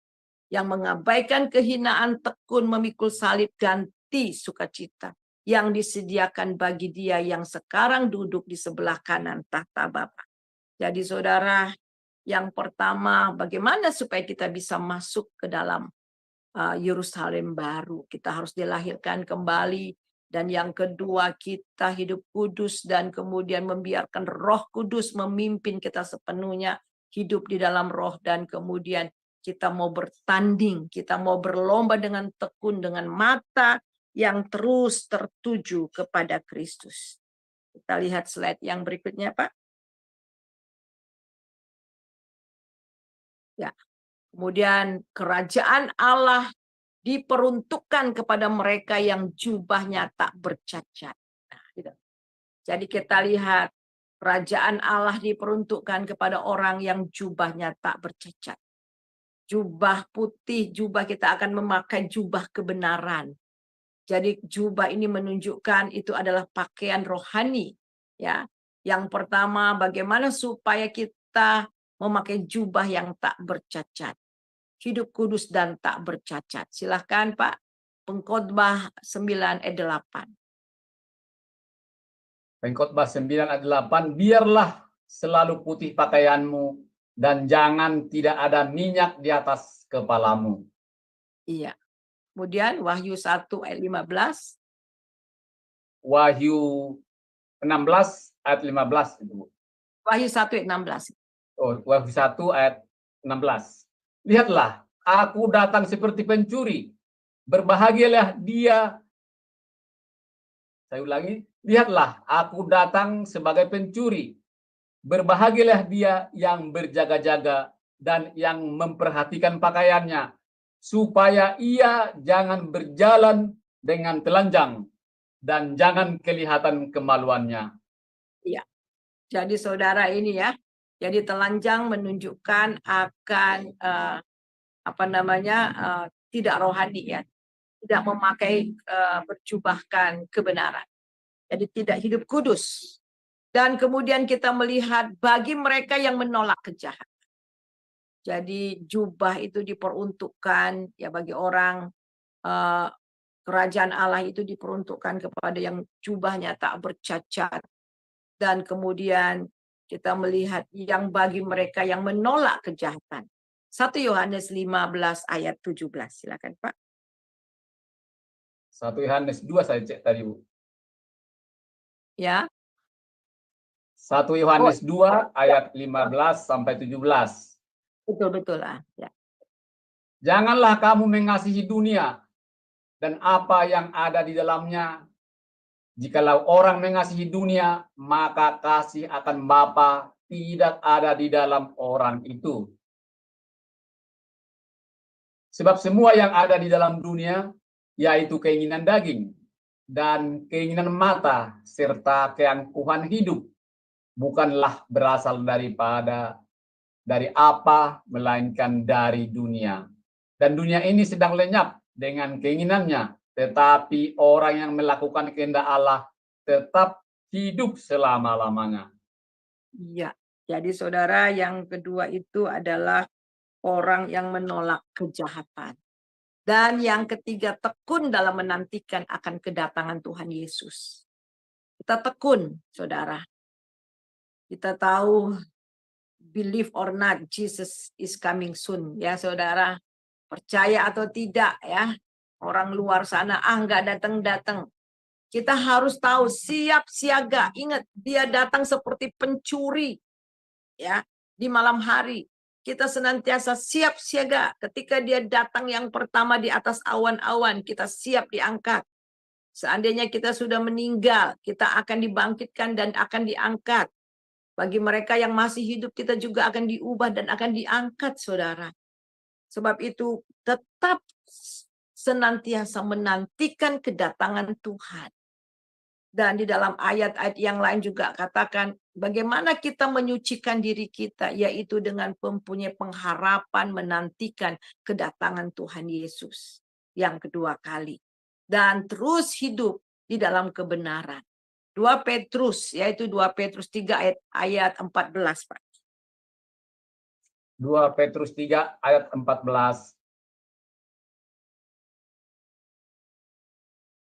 Yang mengabaikan kehinaan, tekun memikul salib, ganti sukacita yang disediakan bagi dia yang sekarang duduk di sebelah kanan tahta Bapa. Jadi saudara, yang pertama bagaimana supaya kita bisa masuk ke dalam Yerusalem baru. Kita harus dilahirkan kembali. Dan yang kedua, kita hidup kudus dan kemudian membiarkan Roh Kudus memimpin kita sepenuhnya, hidup di dalam Roh, dan kemudian kita mau bertanding, kita mau berlomba dengan tekun, dengan mata yang terus tertuju kepada Kristus. Kita lihat slide yang berikutnya, Pak. Ya. Kemudian kerajaan Allah diperuntukkan kepada mereka yang jubahnya tak bercacat. Nah, gitu. Jadi kita lihat kerajaan Allah diperuntukkan kepada orang yang jubahnya tak bercacat. Jubah putih, jubah kita akan memakai jubah kebenaran. Jadi jubah ini menunjukkan itu adalah pakaian rohani. Ya, yang pertama bagaimana supaya kita memakai jubah yang tak bercacat. Hidup kudus dan tak bercacat. Silahkan Pak, Pengkhotbah 9 ayat 8. Pengkhotbah 9 ayat 8, biarlah selalu putih pakaianmu dan jangan tidak ada minyak di atas kepalamu. Iya. Kemudian Wahyu 1 ayat 15. Wahyu 16 ayat 15 itu. Wahyu 1 ayat 16. Oh, Wahyu 1 ayat 16. Lihatlah, aku datang seperti pencuri. Berbahagialah dia. Saya ulangi, lihatlah, aku datang sebagai pencuri. Berbahagialah dia yang berjaga-jaga dan yang memperhatikan pakaiannya, supaya ia jangan berjalan dengan telanjang dan jangan kelihatan kemaluannya. Iya. Jadi saudara ini ya, jadi telanjang menunjukkan akan tidak rohani ya, tidak memakai berjubahkan kebenaran. Jadi tidak hidup kudus. Dan kemudian kita melihat bagi mereka yang menolak kejahatan. Jadi jubah itu diperuntukkan ya bagi orang Kerajaan Allah itu diperuntukkan kepada yang jubahnya tak bercacat. Dan kemudian kita melihat yang bagi mereka yang menolak kejahatan. 1 Yohanes 15 ayat 17. Silakan Pak. 1 Yohanes 2 saya cek tadi, Bu. Ya. 1 Yohanes 2 ayat 15 sampai 17. Betul-betul lah. Ya. Janganlah kamu mengasihi dunia dan apa yang ada di dalamnya. Jikalau orang mengasihi dunia, maka kasih akan Bapa tidak ada di dalam orang itu. Sebab semua yang ada di dalam dunia, yaitu keinginan daging dan keinginan mata, serta keangkuhan hidup, bukanlah berasal dari apa, melainkan dari dunia. Dan dunia ini sedang lenyap dengan keinginannya, tetapi orang yang melakukan kehendak Allah tetap hidup selama-lamanya. Iya. Jadi saudara, yang kedua itu adalah orang yang menolak kejahatan. Dan yang ketiga, tekun dalam menantikan akan kedatangan Tuhan Yesus. Kita tekun, saudara. Kita tahu, believe or not, Jesus is coming soon. Ya, saudara. Percaya atau tidak, ya. Orang luar sana, nggak datang-datang. Kita harus tahu, siap siaga. Ingat, dia datang seperti pencuri. Ya, di malam hari. Kita senantiasa siap siaga. Ketika dia datang yang pertama di atas awan-awan, kita siap diangkat. Seandainya kita sudah meninggal, kita akan dibangkitkan dan akan diangkat. Bagi mereka yang masih hidup, kita juga akan diubah dan akan diangkat, saudara. Sebab itu, tetap senantiasa menantikan kedatangan Tuhan. Dan di dalam ayat-ayat yang lain juga katakan, bagaimana kita menyucikan diri kita, yaitu dengan mempunyai pengharapan menantikan kedatangan Tuhan Yesus yang kedua kali. Dan terus hidup di dalam kebenaran. 2 Petrus, yaitu 2 Petrus 3 ayat 14, Pak. 2 Petrus 3 ayat 14.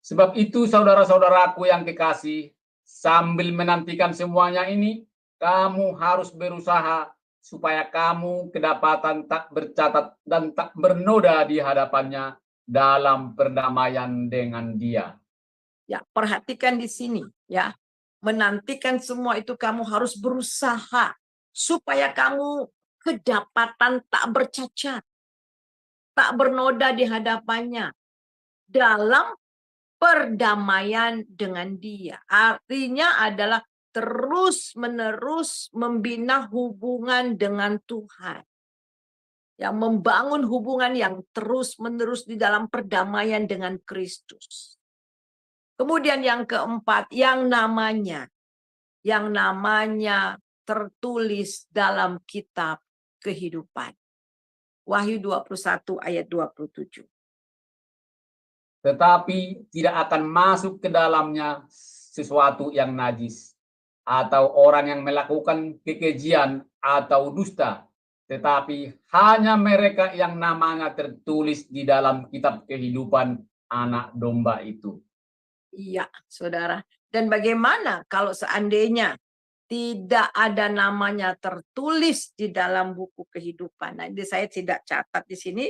Sebab itu saudara-saudaraku yang kekasih, sambil menantikan semuanya ini, kamu harus berusaha supaya kamu kedapatan tak bercatat dan tak bernoda di hadapannya dalam perdamaian dengan Dia. Ya, perhatikan di sini, ya. Menantikan semua itu kamu harus berusaha supaya kamu kedapatan tak bercacat, tak bernoda di hadapannya dalam perdamaian dengan Dia. Artinya adalah terus-menerus membina hubungan dengan Tuhan. Yang membangun hubungan yang terus-menerus di dalam perdamaian dengan Kristus. Kemudian yang keempat, yang namanya tertulis dalam kitab kehidupan. Wahyu 21 ayat 27. Tetapi tidak akan masuk ke dalamnya sesuatu yang najis, atau orang yang melakukan kekejian atau dusta, tetapi hanya mereka yang namanya tertulis di dalam kitab kehidupan anak domba itu. Iya, saudara. Dan bagaimana kalau seandainya tidak ada namanya tertulis di dalam buku kehidupan? Nah, ini saya tidak catat di sini,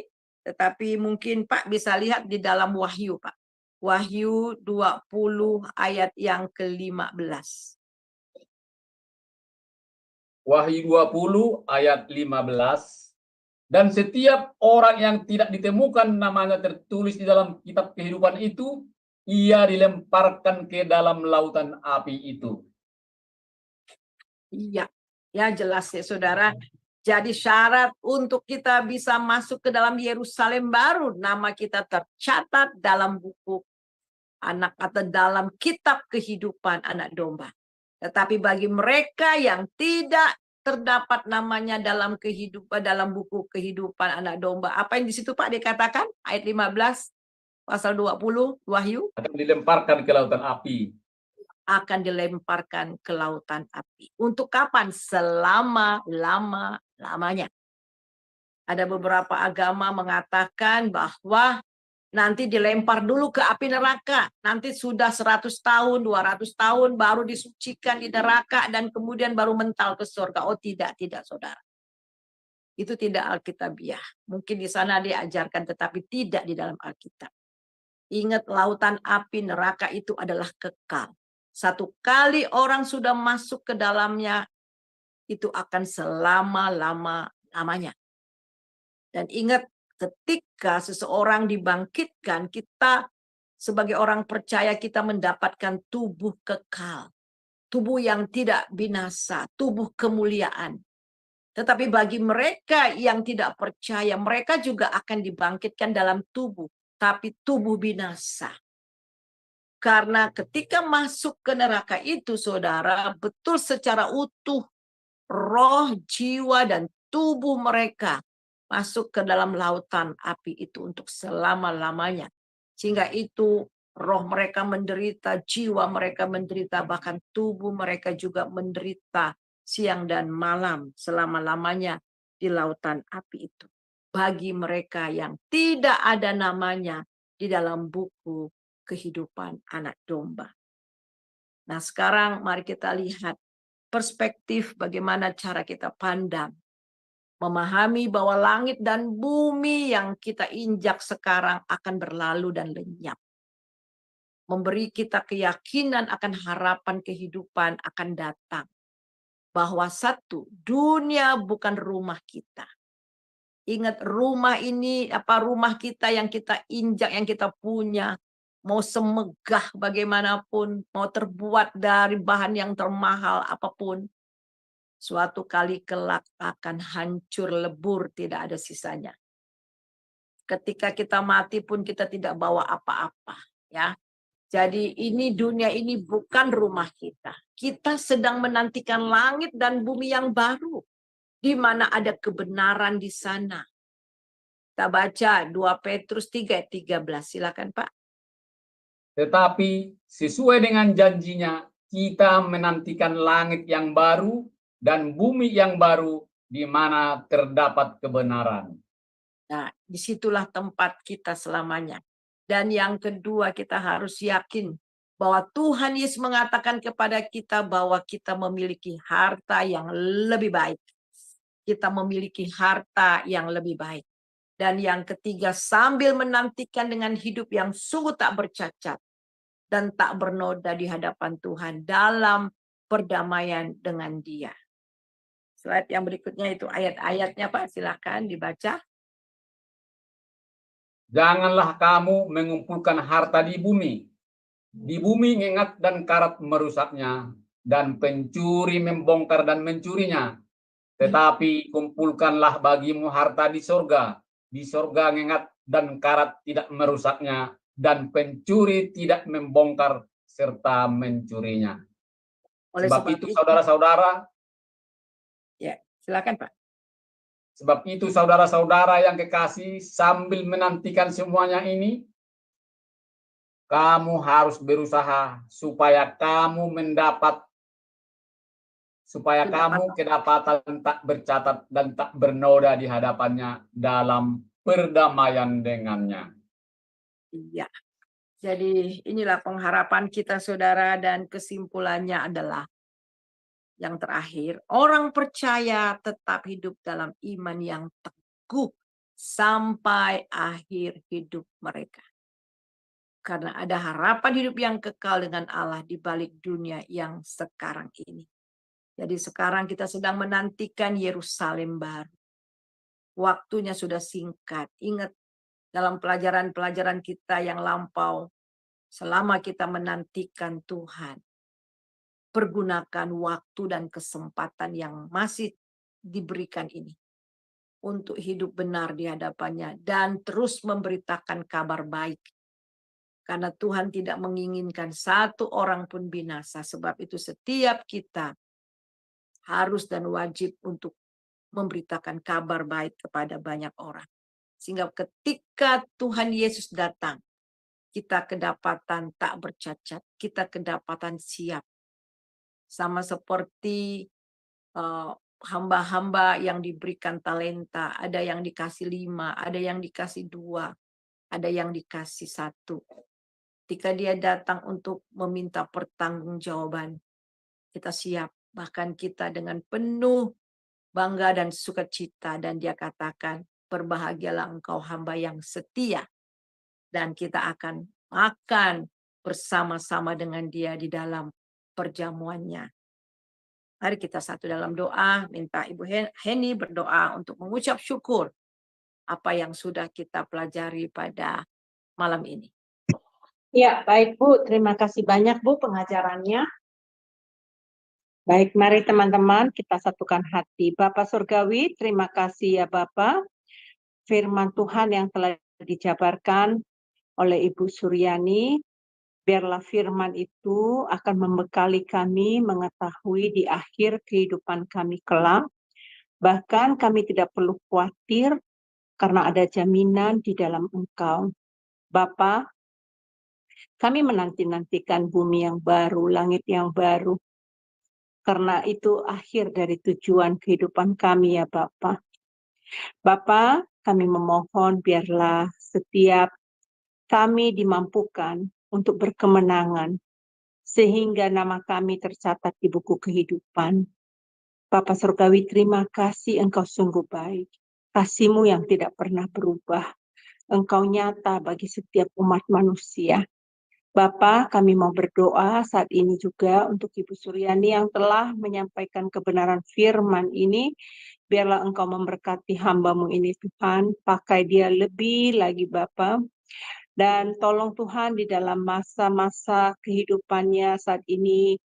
tetapi mungkin Pak bisa lihat di dalam Wahyu, Pak. Wahyu 20 ayat yang ke-15. Wahyu 20 ayat 15. Dan setiap orang yang tidak ditemukan namanya tertulis di dalam kitab kehidupan itu, ia dilemparkan ke dalam lautan api itu. Iya, ya jelas ya saudara. Jadi syarat untuk kita bisa masuk ke dalam Yerusalem baru, nama kita tercatat dalam buku anak atau dalam kitab kehidupan anak domba. Tetapi bagi mereka yang tidak terdapat namanya dalam kehidupan, dalam buku kehidupan anak domba, apa yang di situ Pak dikatakan? Ayat 15 pasal 20 Wahyu, Akan dilemparkan ke lautan api. akan dilemparkan ke lautan api. Untuk kapan? Selama-lamanya. Ada beberapa agama mengatakan bahwa nanti dilempar dulu ke api neraka. Nanti sudah 100 tahun, 200 tahun baru disucikan di neraka dan kemudian baru mental ke surga. Oh tidak saudara. Itu tidak Alkitabiah. Mungkin di sana diajarkan tetapi tidak di dalam Alkitab. Ingat, lautan api neraka itu adalah kekal. Satu kali orang sudah masuk ke dalamnya, itu akan selama-lamanya. Dan ingat, ketika seseorang dibangkitkan, kita sebagai orang percaya kita mendapatkan tubuh kekal. Tubuh yang tidak binasa, tubuh kemuliaan. Tetapi bagi mereka yang tidak percaya, mereka juga akan dibangkitkan dalam tubuh, tapi tubuh binasa. Karena ketika masuk ke neraka itu, saudara, betul secara utuh, roh, jiwa, dan tubuh mereka masuk ke dalam lautan api itu untuk selama-lamanya. Sehingga itu roh mereka menderita, jiwa mereka menderita, bahkan tubuh mereka juga menderita siang dan malam selama-lamanya di lautan api itu. Bagi mereka yang tidak ada namanya di dalam buku kehidupan anak domba. Nah, sekarang mari kita lihat perspektif bagaimana cara kita pandang. Memahami bahwa langit dan bumi yang kita injak sekarang akan berlalu dan lenyap. Memberi kita keyakinan akan harapan kehidupan akan datang. Bahwa satu, dunia bukan rumah kita. Ingat, rumah ini, rumah kita yang kita injak, yang kita punya. Mau semegah bagaimanapun, mau terbuat dari bahan yang termahal apapun. Suatu kali kelak akan hancur lebur, tidak ada sisanya. Ketika kita mati pun kita tidak bawa apa-apa, ya. Jadi ini dunia ini bukan rumah kita. Kita sedang menantikan langit dan bumi yang baru, di mana ada kebenaran di sana. Kita baca 2 Petrus 3:13. Silakan, Pak. Tetapi sesuai dengan janjinya, kita menantikan langit yang baru dan bumi yang baru di mana terdapat kebenaran. Nah, disitulah tempat kita selamanya. Dan yang kedua, kita harus yakin bahwa Tuhan Yesus mengatakan kepada kita bahwa kita memiliki harta yang lebih baik. Kita memiliki harta yang lebih baik. Dan yang ketiga, sambil menantikan dengan hidup yang sungguh tak bercacat dan tak bernoda di hadapan Tuhan dalam perdamaian dengan Dia. Slide yang berikutnya itu ayat-ayatnya, Pak, silakan dibaca. Janganlah kamu mengumpulkan harta di bumi. Di bumi ngengat dan karat merusaknya, dan pencuri membongkar dan mencurinya. Tetapi kumpulkanlah bagimu harta di sorga. Di sorga ngengat dan karat tidak merusaknya, dan pencuri tidak membongkar serta mencurinya. Oleh Sebab itu, saudara-saudara, ya, silakan, Pak. sebab itu saudara-saudara yang kekasih, sambil menantikan semuanya ini, kamu harus berusaha supaya kamu kedapatan tak bercatat dan tak bernoda di hadapannya dalam perdamaian dengannya. Iya. Jadi inilah pengharapan kita, saudara, dan kesimpulannya adalah yang terakhir, orang percaya tetap hidup dalam iman yang teguh sampai akhir hidup mereka. Karena ada harapan hidup yang kekal dengan Allah di balik dunia yang sekarang ini. Jadi sekarang kita sedang menantikan Yerusalem baru. Waktunya sudah singkat. Ingat dalam pelajaran-pelajaran kita yang lampau, selama kita menantikan Tuhan, pergunakan waktu dan kesempatan yang masih diberikan ini untuk hidup benar di hadapannya dan terus memberitakan kabar baik. Karena Tuhan tidak menginginkan satu orang pun binasa. Sebab itu setiap kita harus dan wajib untuk memberitakan kabar baik kepada banyak orang. Sehingga ketika Tuhan Yesus datang, kita kedapatan tak bercacat, kita kedapatan siap. Sama seperti hamba-hamba yang diberikan talenta, ada yang dikasih 5, ada yang dikasih 2, ada yang dikasih 1. Ketika dia datang untuk meminta pertanggungjawaban, kita siap. Bahkan kita dengan penuh bangga dan sukacita, dan dia katakan, berbahagialah engkau hamba yang setia. Dan kita akan makan bersama-sama dengan dia di dalam perjamuannya. Mari kita satu dalam doa, minta Ibu Heni berdoa untuk mengucap syukur apa yang sudah kita pelajari pada malam ini. Ya, baik Bu. Terima kasih banyak Bu pengajarannya. Baik, mari teman-teman kita satukan hati. Bapak Surgawi, terima kasih ya Bapak. Firman Tuhan yang telah dijabarkan oleh Ibu Suryani, biarlah firman itu akan membekali kami mengetahui di akhir kehidupan kami kelak. Bahkan kami tidak perlu khawatir karena ada jaminan di dalam Engkau. Bapa, kami menanti-nantikan bumi yang baru, langit yang baru. Karena itu akhir dari tujuan kehidupan kami ya Bapa. Bapa, kami memohon biarlah setiap kami dimampukan untuk berkemenangan, sehingga nama kami tercatat di buku kehidupan. Bapa Surgawi, terima kasih Engkau sungguh baik. Kasih-Mu yang tidak pernah berubah. Engkau nyata bagi setiap umat manusia. Bapa, kami mau berdoa saat ini juga untuk Ibu Suryani yang telah menyampaikan kebenaran firman ini. Biarlah Engkau memberkati hamba-Mu ini Tuhan. Pakai dia lebih lagi Bapa. Dan tolong Tuhan di dalam masa-masa kehidupannya saat ini,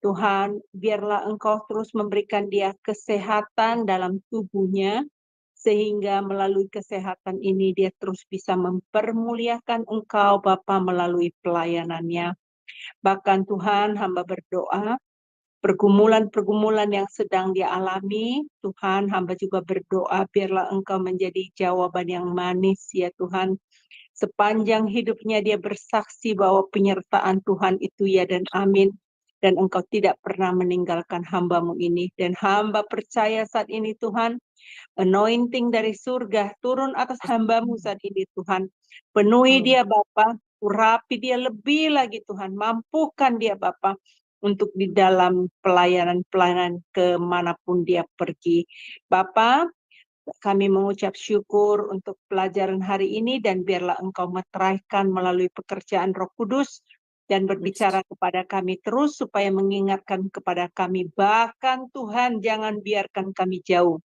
Tuhan, biarlah Engkau terus memberikan dia kesehatan dalam tubuhnya, sehingga melalui kesehatan ini dia terus bisa mempermuliakan Engkau Bapa melalui pelayanannya. Bahkan Tuhan, hamba berdoa, pergumulan-pergumulan yang sedang dia alami, Tuhan, hamba juga berdoa, biarlah Engkau menjadi jawaban yang manis ya Tuhan. Sepanjang hidupnya dia bersaksi bahwa penyertaan Tuhan itu ya dan amin. Dan Engkau tidak pernah meninggalkan hamba-Mu ini. Dan hamba percaya saat ini Tuhan, anointing dari surga turun atas hamba-Mu saat ini Tuhan. Penuhi dia Bapa, urapi dia lebih lagi Tuhan. Mampukan dia Bapa untuk di dalam pelayanan-pelayanan kemanapun dia pergi. Bapa, kami mengucap syukur untuk pelajaran hari ini dan biarlah Engkau meteraikan melalui pekerjaan Roh Kudus dan berbicara kepada kami terus supaya mengingatkan kepada kami. Bahkan Tuhan jangan biarkan kami jauh.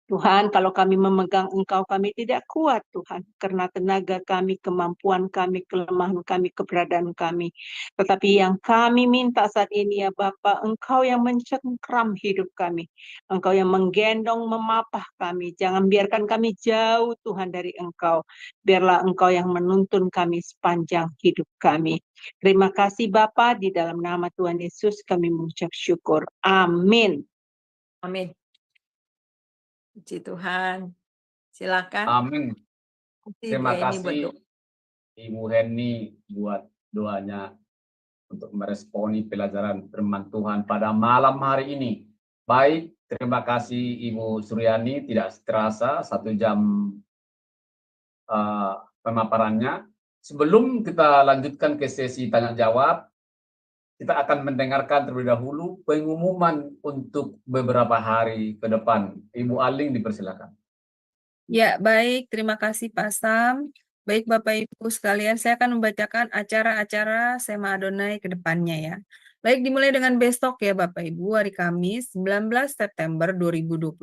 Tuhan, kalau kami memegang Engkau, kami tidak kuat, Tuhan, karena tenaga kami, kemampuan kami, kelemahan kami, keberadaan kami. Tetapi yang kami minta saat ini ya Bapa, Engkau yang mencengkram hidup kami. Engkau yang menggendong, memapah kami. Jangan biarkan kami jauh, Tuhan, dari Engkau. Biarlah Engkau yang menuntun kami sepanjang hidup kami. Terima kasih Bapa, di dalam nama Tuhan Yesus kami mengucap syukur. Amin. Amin. Puji Tuhan. Silakan. Amin. Terima Ibu Heni kasih berdoa. Ibu Heni buat doanya untuk meresponi pelajaran firman Tuhan pada malam hari ini. Baik, terima kasih Ibu Suryani, tidak terasa 1 jam pemaparannya. Sebelum kita lanjutkan ke sesi tanya jawab, kita akan mendengarkan terlebih dahulu pengumuman untuk beberapa hari ke depan. Ibu Aling dipersilakan. Ya, baik. Terima kasih Pak Sam. Baik Bapak Ibu sekalian, saya akan membacakan acara-acara Sema Adonai ke depannya ya. Baik, dimulai dengan besok ya Bapak Ibu, hari Kamis 19 September 2024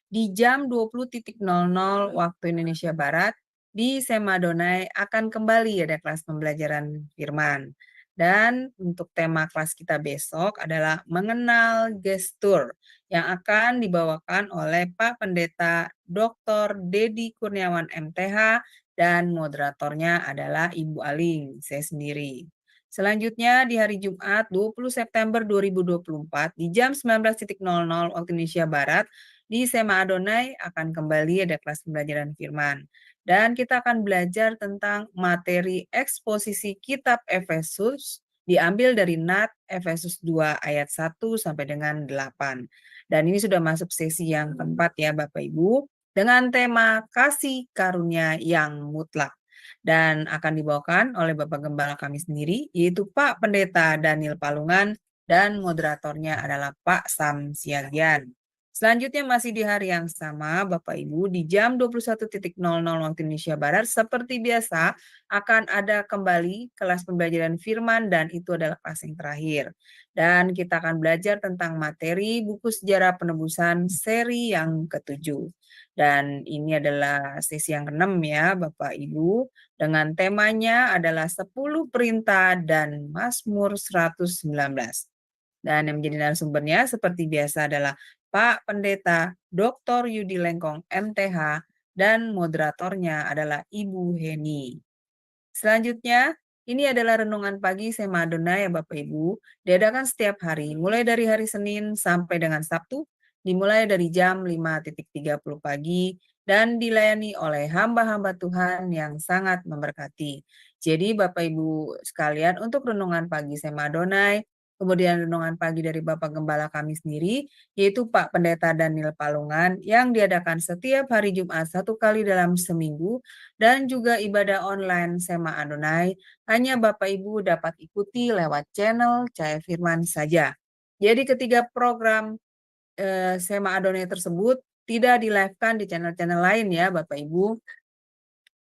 di jam 20.00 waktu Indonesia Barat di Sema Adonai akan kembali ada kelas pembelajaran firman. Dan untuk tema kelas kita besok adalah mengenal gestur yang akan dibawakan oleh Pak Pendeta Dr. Dedi Kurniawan MTH dan moderatornya adalah Ibu Aling, saya sendiri. Selanjutnya di hari Jumat 20 September 2024 di jam 19.00 waktu Indonesia Barat di Sema Adonai akan kembali ada kelas pembelajaran firman. Dan kita akan belajar tentang materi eksposisi kitab Efesus diambil dari Nat Efesus 2 ayat 1 sampai dengan 8. Dan ini sudah masuk sesi yang keempat ya Bapak Ibu. dengan tema kasih karunia yang mutlak. Dan akan dibawakan oleh Bapak Gembala kami sendiri, yaitu Pak Pendeta Daniel Palungan, dan moderatornya adalah Pak Sam Siagian. Selanjutnya masih di hari yang sama, Bapak Ibu, di jam 21.00 waktu Indonesia Barat, seperti biasa akan ada kembali kelas pembelajaran firman dan itu adalah kelas yang terakhir. Dan kita akan belajar tentang materi buku sejarah penebusan seri yang ke-7. Dan ini adalah sesi yang ke-6 ya Bapak Ibu, dengan temanya adalah 10 perintah dan Mazmur 119. Dan yang menjadi narasumbernya seperti biasa adalah Pak Pendeta Dr. Yudi Lengkong MTH dan moderatornya adalah Ibu Heni. Selanjutnya, ini adalah renungan pagi Sema Adonai ya Bapak Ibu, diadakan setiap hari, mulai dari hari Senin sampai dengan Sabtu, dimulai dari jam 5.30 pagi, dan dilayani oleh hamba-hamba Tuhan yang sangat memberkati. Jadi Bapak Ibu sekalian, untuk renungan pagi Sema Adonai, kemudian renungan pagi dari Bapak Gembala kami sendiri, yaitu Pak Pendeta Daniel Palungan, yang diadakan setiap hari Jumat 1 kali dalam seminggu, dan juga ibadah online Sema Adonai, hanya Bapak Ibu dapat ikuti lewat channel Cahaya Firman saja. Jadi ketiga program Sema Adonai tersebut tidak di-live-kan di channel-channel lain ya Bapak Ibu.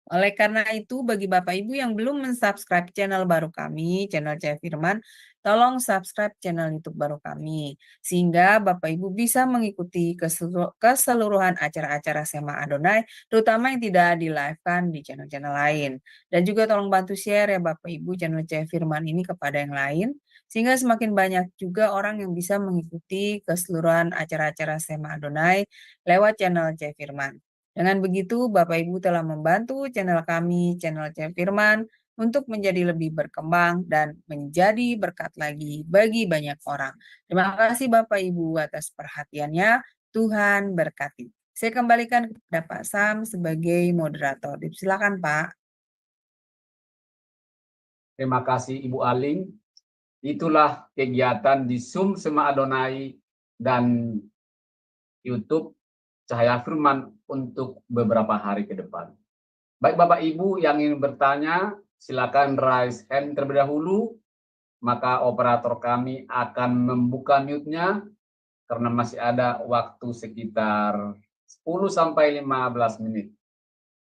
Oleh karena itu, bagi Bapak Ibu yang belum mensubscribe channel baru kami, channel Cahaya Firman, tolong subscribe channel YouTube baru kami, sehingga Bapak Ibu bisa mengikuti keseluruhan acara-acara Sema Adonai, terutama yang tidak di-live-kan di channel-channel lain. Dan juga tolong bantu share ya Bapak Ibu channel Cahaya Firman ini kepada yang lain, sehingga semakin banyak juga orang yang bisa mengikuti keseluruhan acara-acara Sema Adonai lewat channel Cahaya Firman. Dengan begitu, Bapak Ibu telah membantu channel kami, channel Cahaya Firman, untuk menjadi lebih berkembang dan menjadi berkat lagi bagi banyak orang. Terima kasih Bapak Ibu atas perhatiannya. Tuhan berkati. Saya kembalikan kepada Pak Sam sebagai moderator. Silakan Pak. Terima kasih Ibu Aling. Itulah kegiatan di Zoom Sema Adonai dan YouTube Cahaya Firman untuk beberapa hari ke depan. Baik Bapak Ibu yang ingin bertanya, silakan raise hand terlebih dahulu, maka operator kami akan membuka mute-nya karena masih ada waktu sekitar 10 sampai 15 menit.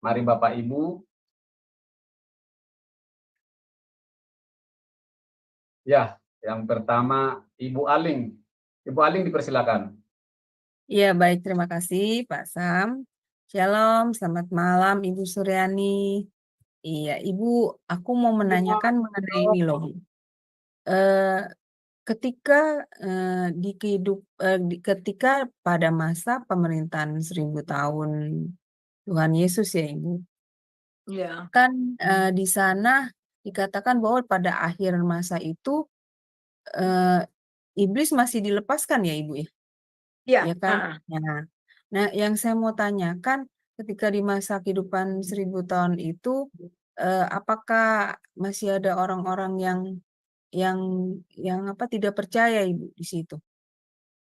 Mari Bapak Ibu. Ya, yang pertama Ibu Aling. Ibu Aling dipersilakan. Iya, baik. Terima kasih Pak Sam. Shalom, selamat malam Ibu Suryani. Iya, Ibu, aku mau menanyakan mengenai ini loh, Bu. Ketika ketika pada masa pemerintahan 1000 tahun Tuhan Yesus ya, Ibu, Ya, kan di sana dikatakan bahwa pada akhir masa itu iblis masih dilepaskan ya, Ibu ya? ya, Ya kan? Nah, yang saya mau tanyakan ketika di masa kehidupan 1000 tahun itu apakah masih ada orang-orang yang apa tidak percaya Ibu di situ?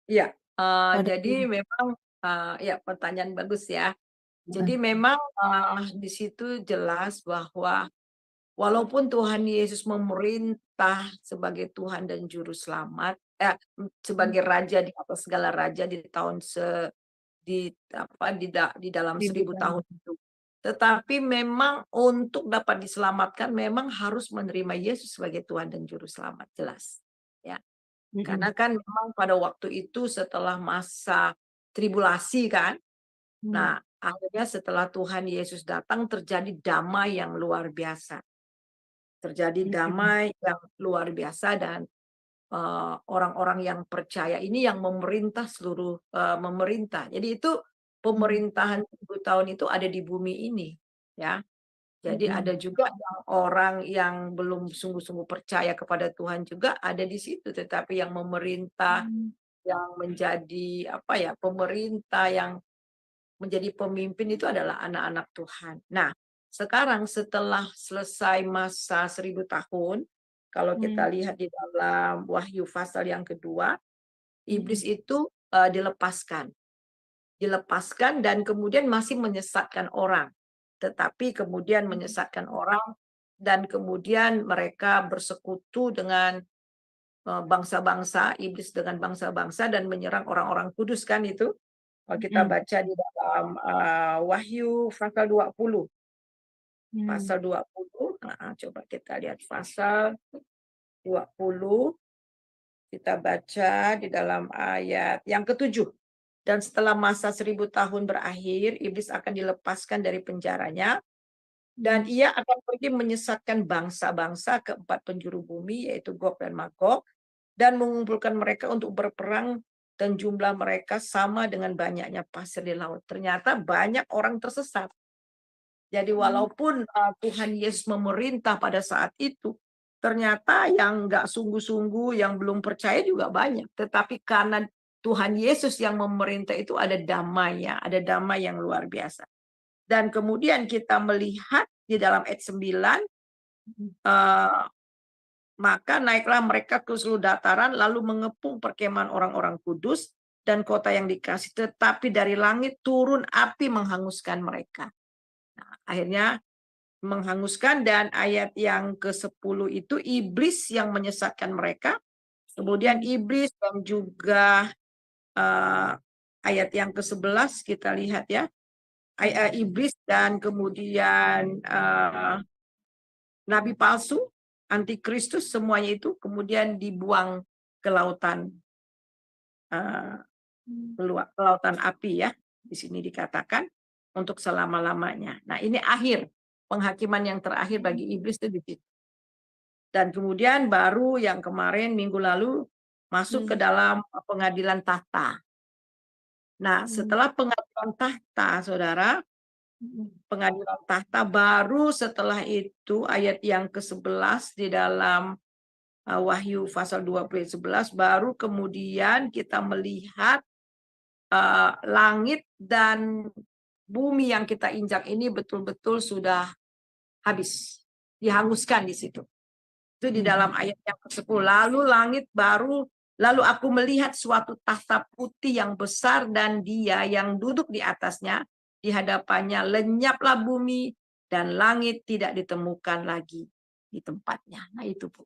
ya. Pada Jadi memang ya pertanyaan bagus ya. Heeh, Jadi memang di situ jelas bahwa walaupun Tuhan Yesus memerintah sebagai Tuhan dan Juru Selamat, sebagai Raja di atas segala raja di tahun di apa di dalam 1000 1000 tahun. tahun itu. Tetapi memang untuk dapat diselamatkan memang harus menerima Yesus sebagai Tuhan dan Juru Selamat, jelas. Ya. Mhm, Karena kan memang pada waktu itu setelah masa tribulasi kan, mhm, nah akhirnya setelah Tuhan Yesus datang terjadi damai yang luar biasa. Terjadi mhm, damai yang luar biasa dan orang-orang yang percaya ini yang memerintah. Jadi itu mhm, pemerintahan 1000 tahun itu ada di bumi ini, ya. Jadi ada mhm, juga yang orang yang belum sungguh-sungguh percaya kepada Tuhan juga ada di situ, tetapi yang memerintah, mhm, yang menjadi apa ya, pemerintah, yang menjadi pemimpin itu adalah anak-anak Tuhan. Nah, sekarang setelah selesai masa 1000 tahun, kalau kita mhm, lihat di dalam Wahyu pasal yang kedua, iblis mhm, itu dilepaskan. dilepaskan dan kemudian masih menyesatkan orang. Tetapi kemudian menyesatkan orang dan kemudian mereka bersekutu dengan bangsa-bangsa, iblis dengan bangsa-bangsa dan menyerang orang-orang kudus kan itu. Kalau kita baca di dalam Wahyu pasal 20. Pasal 20, coba kita lihat pasal 20. Kita baca di dalam ayat yang ke-7. Dan setelah masa 1000 tahun berakhir, iblis akan dilepaskan dari penjaranya. Dan ia akan pergi menyesatkan bangsa-bangsa ke 4 penjuru bumi, yaitu Gog dan Magog, dan mengumpulkan mereka untuk berperang, dan jumlah mereka sama dengan banyaknya pasir di laut. Ternyata banyak orang tersesat. Jadi walaupun Tuhan Yesus memerintah pada saat itu, ternyata yang nggak sungguh-sungguh, yang belum percaya juga banyak. Tetapi karena Tuhan Yesus yang memerintah itu ada damainya, ada damai yang luar biasa. Dan kemudian kita melihat di dalam ayat 9, maka naiklah mereka ke seluruh dataran lalu mengepung perkemahan orang-orang kudus dan kota yang dikasih. Tetapi dari langit turun api menghanguskan mereka. Nah, akhirnya menghanguskan, dan ayat yang ke-10 itu iblis yang menyesatkan mereka. Kemudian iblis dan juga ayat yang ke-11 kita lihat ya. Iblis dan kemudian nabi palsu, antikristus, semuanya itu kemudian dibuang ke lautan lautan api ya. Di sini dikatakan untuk selama-lamanya. Nah, ini akhir penghakiman yang terakhir bagi iblis itu di situ. Dan kemudian baru yang kemarin minggu lalu masuk ke dalam pengadilan tahta. Nah, setelah pengadilan tahta, saudara, pengadilan tahta baru setelah itu ayat yang ke-11 di dalam Wahyu pasal 20 ayat 11, baru kemudian kita melihat langit dan bumi yang kita injak ini betul-betul sudah habis, dihanguskan di situ. Itu di dalam ayat yang ke-10. Lalu langit baru, lalu aku melihat suatu tahta putih yang besar dan Dia yang duduk di atasnya, di hadapannya lenyaplah bumi dan langit tidak ditemukan lagi di tempatnya. Nah, itu Bu.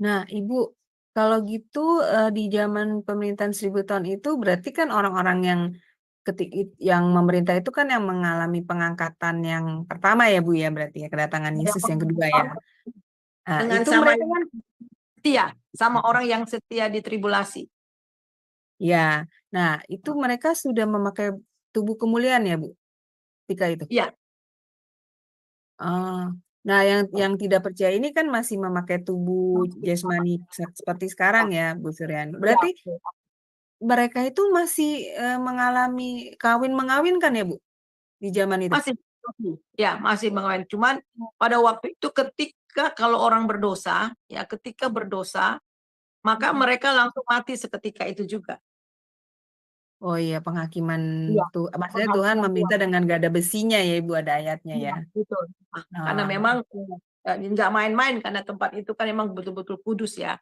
Nah, Ibu, kalau gitu di zaman pemerintahan 1000 tahun itu berarti kan orang-orang yang memerintah itu kan yang mengalami pengangkatan yang pertama ya Bu ya, berarti ya kedatangan Yesus yang kedua ya. Nah, Dengan itu sama mereka kan setia, sama orang yang setia di tribulasi. ya. Nah, itu mereka sudah memakai tubuh kemuliaan ya, Bu? Ketika itu. Iya. Nah, yang tidak percaya ini kan masih memakai tubuh jasmani seperti sekarang ya, Bu Suryani. Berarti mereka itu masih mengalami kawin-mengawinkan ya, Bu? Di zaman itu? Masih mengawin. Cuman pada waktu itu ketika kalau orang berdosa, ya ketika berdosa, maka mereka langsung mati seketika itu juga. Oh iya, penghakiman Iya, maksudnya Tuhan meminta dengan gak ada besinya ya, Ibu, ada ayatnya ya. Betul. Karena memang nggak main-main, karena tempat itu kan memang betul-betul kudus ya.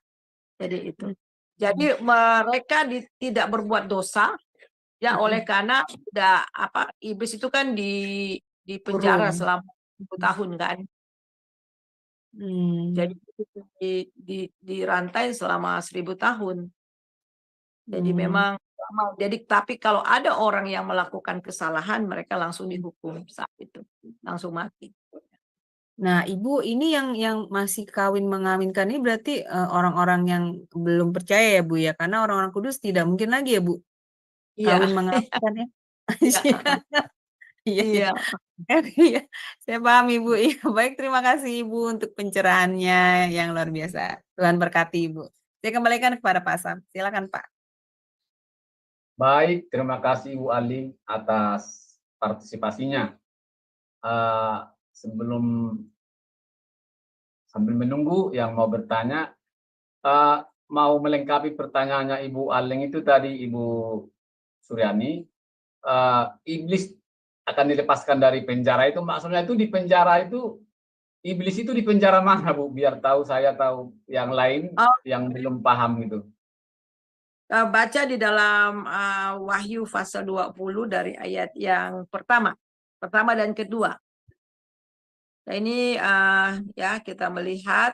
Jadi itu. Jadi mereka tidak berbuat dosa ya, oleh karena iblis itu kan di penjara selama 10 tahun kan. Jadi dirantai selama 1000 tahun. Jadi memang tapi kalau ada orang yang melakukan kesalahan, mereka langsung dihukum saat itu, langsung mati. Nah, Ibu, ini yang masih kawin mengawinkan ini berarti orang-orang yang belum percaya ya, Bu ya, karena orang-orang kudus tidak mungkin lagi ya, Bu, kawin mengawinkan ya. Iya. Iya, saya paham Ibu. Iya, baik, terima kasih Ibu untuk pencerahannya yang luar biasa. Tuhan berkati Ibu. Saya kembalikan kepada Pak Sam. Silakan Pak. Baik, terima kasih Bu Ali atas partisipasinya. Sambil menunggu yang mau bertanya, mau melengkapi pertanyaannya Ibu Aling itu tadi, Ibu Suryani, iblis akan dilepaskan dari penjara itu, maksudnya itu di penjara itu, iblis itu di penjara mana Bu? Biar tahu, saya tahu yang lain yang belum paham gitu. baca di dalam Wahyu pasal 20 dari ayat yang pertama dan kedua. Nah, ini ya kita melihat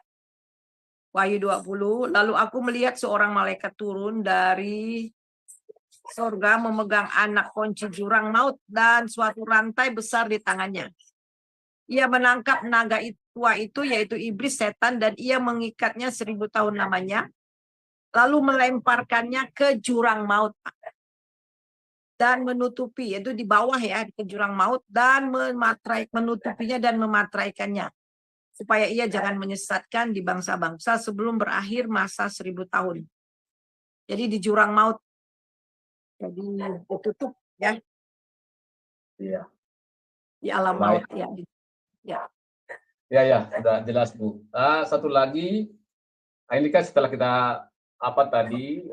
Wahyu 20, lalu aku melihat seorang malaikat turun dari surga memegang anak kunci jurang maut dan suatu rantai besar di tangannya. Ia menangkap naga tua itu, yaitu iblis setan, dan ia mengikatnya 1000 tahun lamanya, lalu melemparkannya ke jurang maut dan menutupi, yaitu di bawah ya, ke jurang maut, dan menutupinya dan mematraikannya, supaya ia jangan menyesatkan di bangsa-bangsa sebelum berakhir masa 1000 tahun. Jadi di jurang maut, jadi ditutup ya, Iya. di alam Baik. maut ya. Ya, sudah jelas Bu. Satu lagi, ini kan setelah kita tadi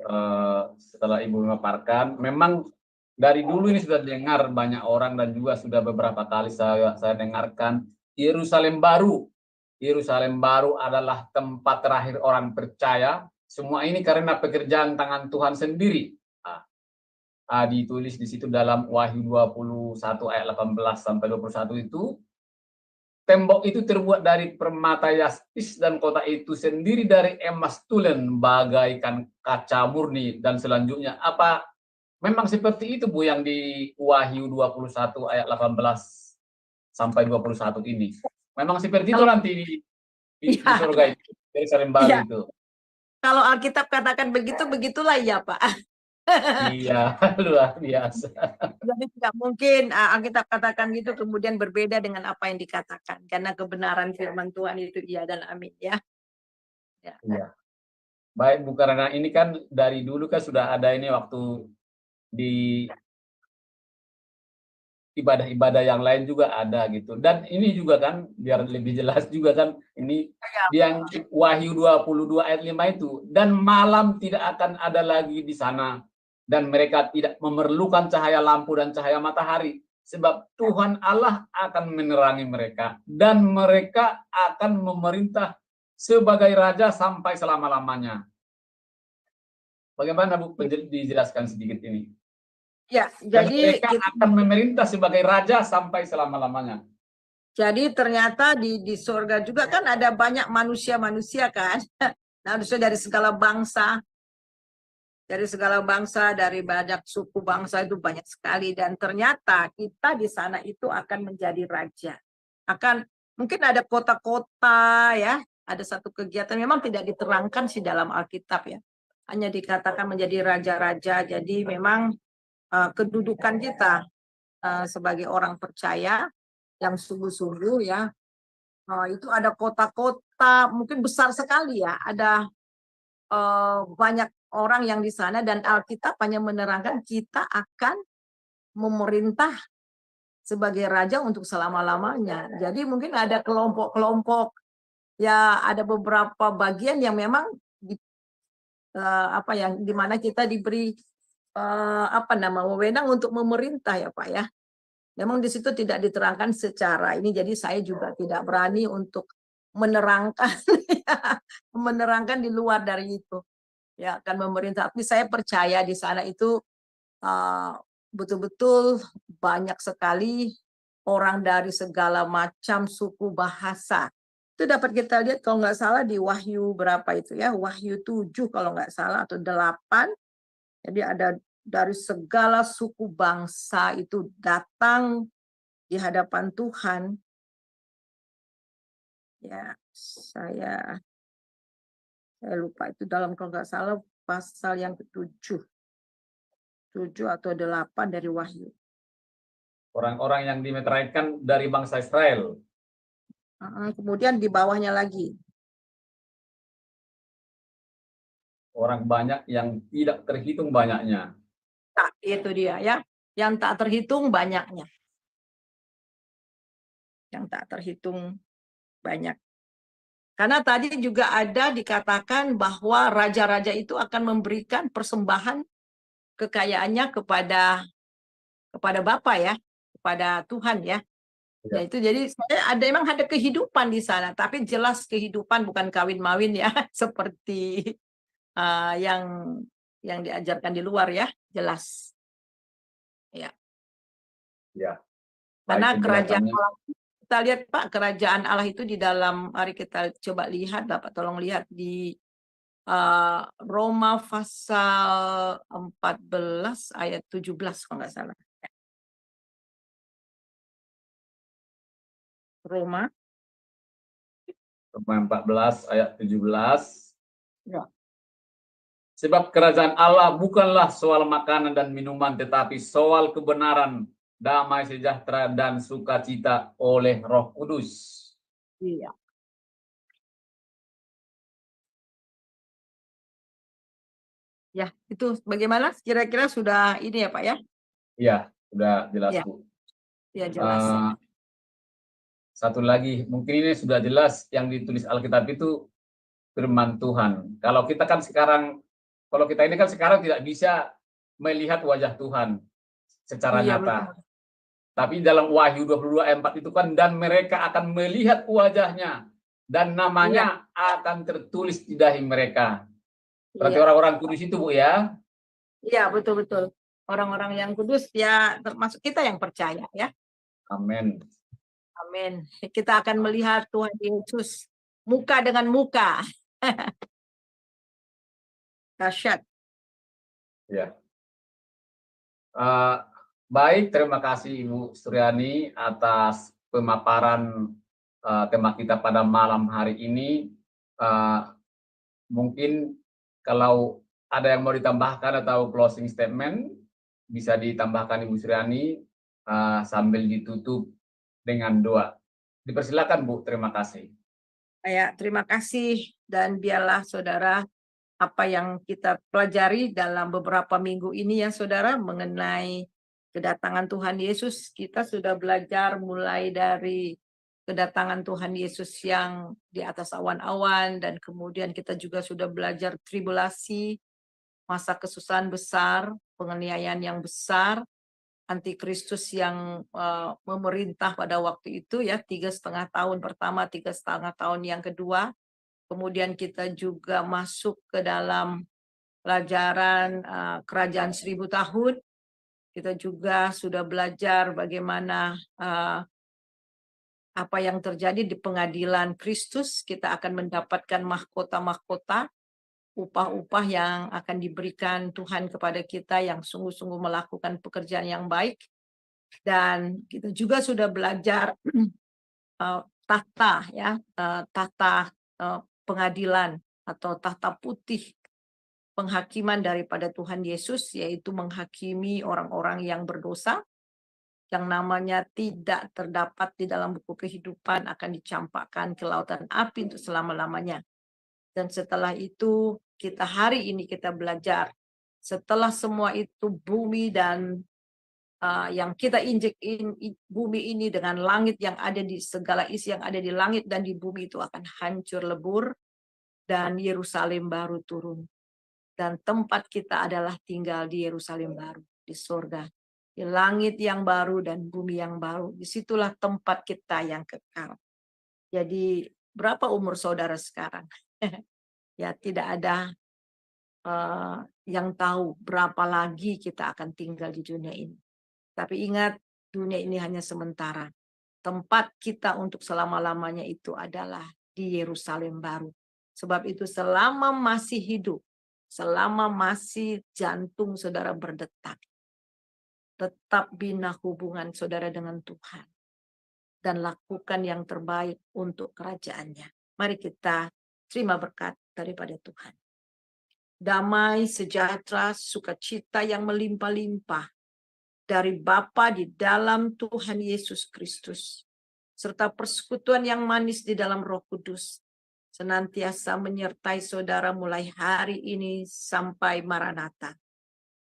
setelah Ibu memaparkan, memang dari dulu ini sudah dengar banyak orang dan juga sudah beberapa kali saya dengarkan Yerusalem baru. Yerusalem baru adalah tempat terakhir orang percaya. Semua ini karena pekerjaan tangan Tuhan sendiri. Ditulis di situ dalam Wahyu 21 ayat 18 sampai 21 itu. Tembok itu terbuat dari permata yaspis dan kota itu sendiri dari emas tulen bagaikan kaca murni. Dan selanjutnya apa memang seperti itu Bu yang di Wahyu 21 ayat 18 sampai 21 ini. Memang seperti itu nanti di surga itu, Yerusalem baru itu. Kalau Alkitab katakan begitu, begitulah ya Pak. Iya, luar biasa. Jadi tidak mungkin Alkitab katakan gitu kemudian berbeda dengan apa yang dikatakan, karena kebenaran firman Tuhan itu iya dan amin ya. Iya. Baik Bu, karena ini kan dari dulu kan sudah ada ini waktu di ibadah-ibadah yang lain juga ada gitu. Dan ini juga kan biar lebih jelas juga kan ini yang Wahyu 22 ayat 5 itu, dan malam tidak akan ada lagi di sana dan mereka tidak memerlukan cahaya lampu dan cahaya matahari sebab Tuhan Allah akan menerangi mereka dan mereka akan memerintah sebagai raja sampai selama-lamanya. Bagaimana Bu, dijelaskan sedikit ini? Ya, Dan jadi mereka akan memerintah sebagai raja sampai selama-lamanya. Jadi ternyata di surga juga kan ada banyak manusia-manusia kan. Manusia dari segala bangsa. Dari banyak suku bangsa itu banyak sekali. Dan ternyata kita di sana itu akan menjadi raja. Mungkin ada kota-kota ya. Ada satu kegiatan memang tidak diterangkan sih dalam Alkitab ya. Hanya dikatakan menjadi raja-raja. Jadi memang kedudukan kita sebagai orang percaya yang sungguh-sungguh ya, itu ada kota-kota mungkin besar sekali ya, ada banyak orang yang di sana dan Alkitab hanya menerangkan kita akan memerintah sebagai raja untuk selama-lamanya. Jadi mungkin ada kelompok-kelompok ya, ada beberapa bagian yang memang yang dimana kita diberi wewenang untuk memerintah ya Pak ya. Memang di situ tidak diterangkan secara ini, jadi saya juga tidak berani untuk menerangkan menerangkan di luar dari itu. Ya, akan memerintah. Tapi saya percaya di sana itu betul-betul banyak sekali orang dari segala macam suku bahasa. Itu dapat kita lihat kalau nggak salah di Wahyu berapa itu ya, Wahyu 7 kalau nggak salah atau 8. Jadi ada dari segala suku bangsa itu datang di hadapan Tuhan. Ya, saya lupa itu dalam kalau nggak salah pasal yang ke-7. 7 atau 8 dari Wahyu. Orang-orang yang dimeteraikan dari bangsa Israel. Kemudian di bawahnya lagi. Orang banyak yang tidak terhitung banyaknya. Nah, itu dia ya. Yang tak terhitung banyaknya. Yang tak terhitung banyak. Karena tadi juga ada dikatakan bahwa raja-raja itu akan memberikan persembahan kekayaannya kepada Bapa ya, kepada Tuhan ya. Ya itu jadi memang ada kehidupan di sana, tapi jelas kehidupan bukan kawin mawin ya, seperti yang yang diajarkan di luar ya, jelas. Ya. Ya. Karena Baik kerajaan penjelasannya. Allah, kita lihat Pak, kerajaan Allah itu di dalam, mari kita coba lihat, Bapak tolong lihat di Roma pasal 14 ayat 17 kalau nggak salah. Roma. Roma 14 ayat 17. Ya. Sebab kerajaan Allah bukanlah soal makanan dan minuman, tetapi soal kebenaran, damai sejahtera, dan sukacita oleh Roh Kudus. Iya. Ya, itu bagaimana? Kira-kira sudah ini ya Pak ya? Iya, sudah jelas Ya. Bu. Ya jelas. Satu lagi, mungkin ini sudah jelas yang ditulis Alkitab itu firman Tuhan. Kalau kita kan sekarang, kalau kita ini kan sekarang tidak bisa melihat wajah Tuhan secara Iya, nyata. betul. Tapi dalam Wahyu 22 ayat 4 itu kan, dan mereka akan melihat wajahnya dan namanya akan tertulis di dahi mereka. Berarti Iya. orang-orang kudus itu Bu ya. Iya, betul-betul. Orang-orang yang kudus ya termasuk kita yang percaya ya. Amin. Amin. Kita akan melihat Tuhan Yesus muka dengan muka. Dahsyat. Ya. Baik, terima kasih Ibu Suryani atas pemaparan tema kita pada malam hari ini. Mungkin kalau ada yang mau ditambahkan atau closing statement, bisa ditambahkan Ibu Suryani sambil ditutup dengan doa. Dipersilakan Bu, terima kasih. Ya, terima kasih, dan biarlah saudara apa yang kita pelajari dalam beberapa minggu ini ya saudara mengenai kedatangan Tuhan Yesus. Kita sudah belajar mulai dari kedatangan Tuhan Yesus yang di atas awan-awan, dan kemudian kita juga sudah belajar tribulasi, masa kesusahan besar, penganiayaan yang besar, antikristus yang memerintah pada waktu itu ya, 3,5 tahun pertama, 3,5 tahun yang kedua. Kemudian kita juga masuk ke dalam pelajaran kerajaan 1000 tahun. Kita juga sudah belajar bagaimana apa yang terjadi di pengadilan Kristus. Kita akan mendapatkan mahkota-mahkota, upah-upah yang akan diberikan Tuhan kepada kita yang sungguh-sungguh melakukan pekerjaan yang baik. Dan kita juga sudah belajar tata pengadilan atau tahta putih penghakiman daripada Tuhan Yesus, yaitu menghakimi orang-orang yang berdosa, yang namanya tidak terdapat di dalam buku kehidupan akan dicampakkan ke lautan api untuk selama-lamanya. Dan setelah itu hari ini kita belajar, setelah semua itu bumi dan yang kita injek bumi ini dengan langit yang ada di segala isi yang ada di langit dan di bumi itu akan hancur lebur, dan Yerusalem baru turun. Dan tempat kita adalah tinggal di Yerusalem baru, di surga, di langit yang baru dan bumi yang baru. Disitulah tempat kita yang kekal. Jadi berapa umur saudara sekarang? Ya, tidak ada yang tahu berapa lagi kita akan tinggal di dunia ini. Tapi ingat, dunia ini hanya sementara. Tempat kita untuk selama-lamanya itu adalah di Yerusalem baru. Sebab itu selama masih hidup, selama masih jantung saudara berdetak, tetap bina hubungan saudara dengan Tuhan. Dan lakukan yang terbaik untuk kerajaannya. Mari kita terima berkat daripada Tuhan. Damai, sejahtera, sukacita yang melimpah-limpah dari Bapa di dalam Tuhan Yesus Kristus, serta persekutuan yang manis di dalam Roh Kudus, senantiasa menyertai saudara mulai hari ini sampai Maranatha.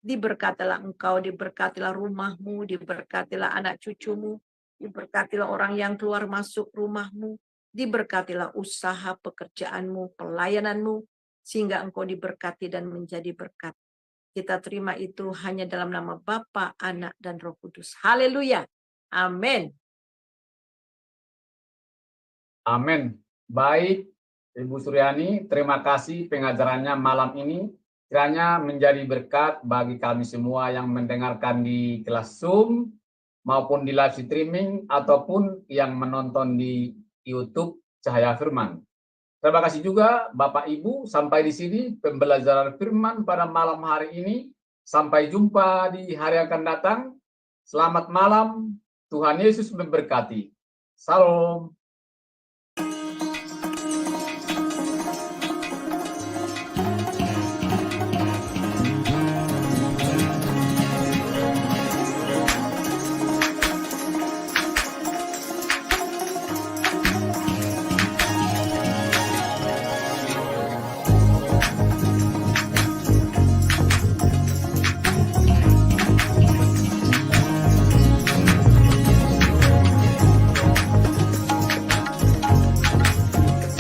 Diberkatilah engkau, diberkatilah rumahmu, diberkatilah anak cucumu, diberkatilah orang yang keluar masuk rumahmu, diberkatilah usaha pekerjaanmu, pelayananmu, sehingga engkau diberkati dan menjadi berkat. Kita terima itu hanya dalam nama Bapa, Anak, dan Roh Kudus. Haleluya. Amin. Amin. Baik, Ibu Suryani, terima kasih pengajarannya malam ini. kiranya menjadi berkat bagi kami semua yang mendengarkan di kelas Zoom maupun di live streaming ataupun yang menonton di YouTube Cahaya Firman. Terima kasih juga Bapak Ibu, sampai di sini pembelajaran firman pada malam hari ini. Sampai jumpa di hari yang akan datang. Selamat malam, Tuhan Yesus memberkati. Salam.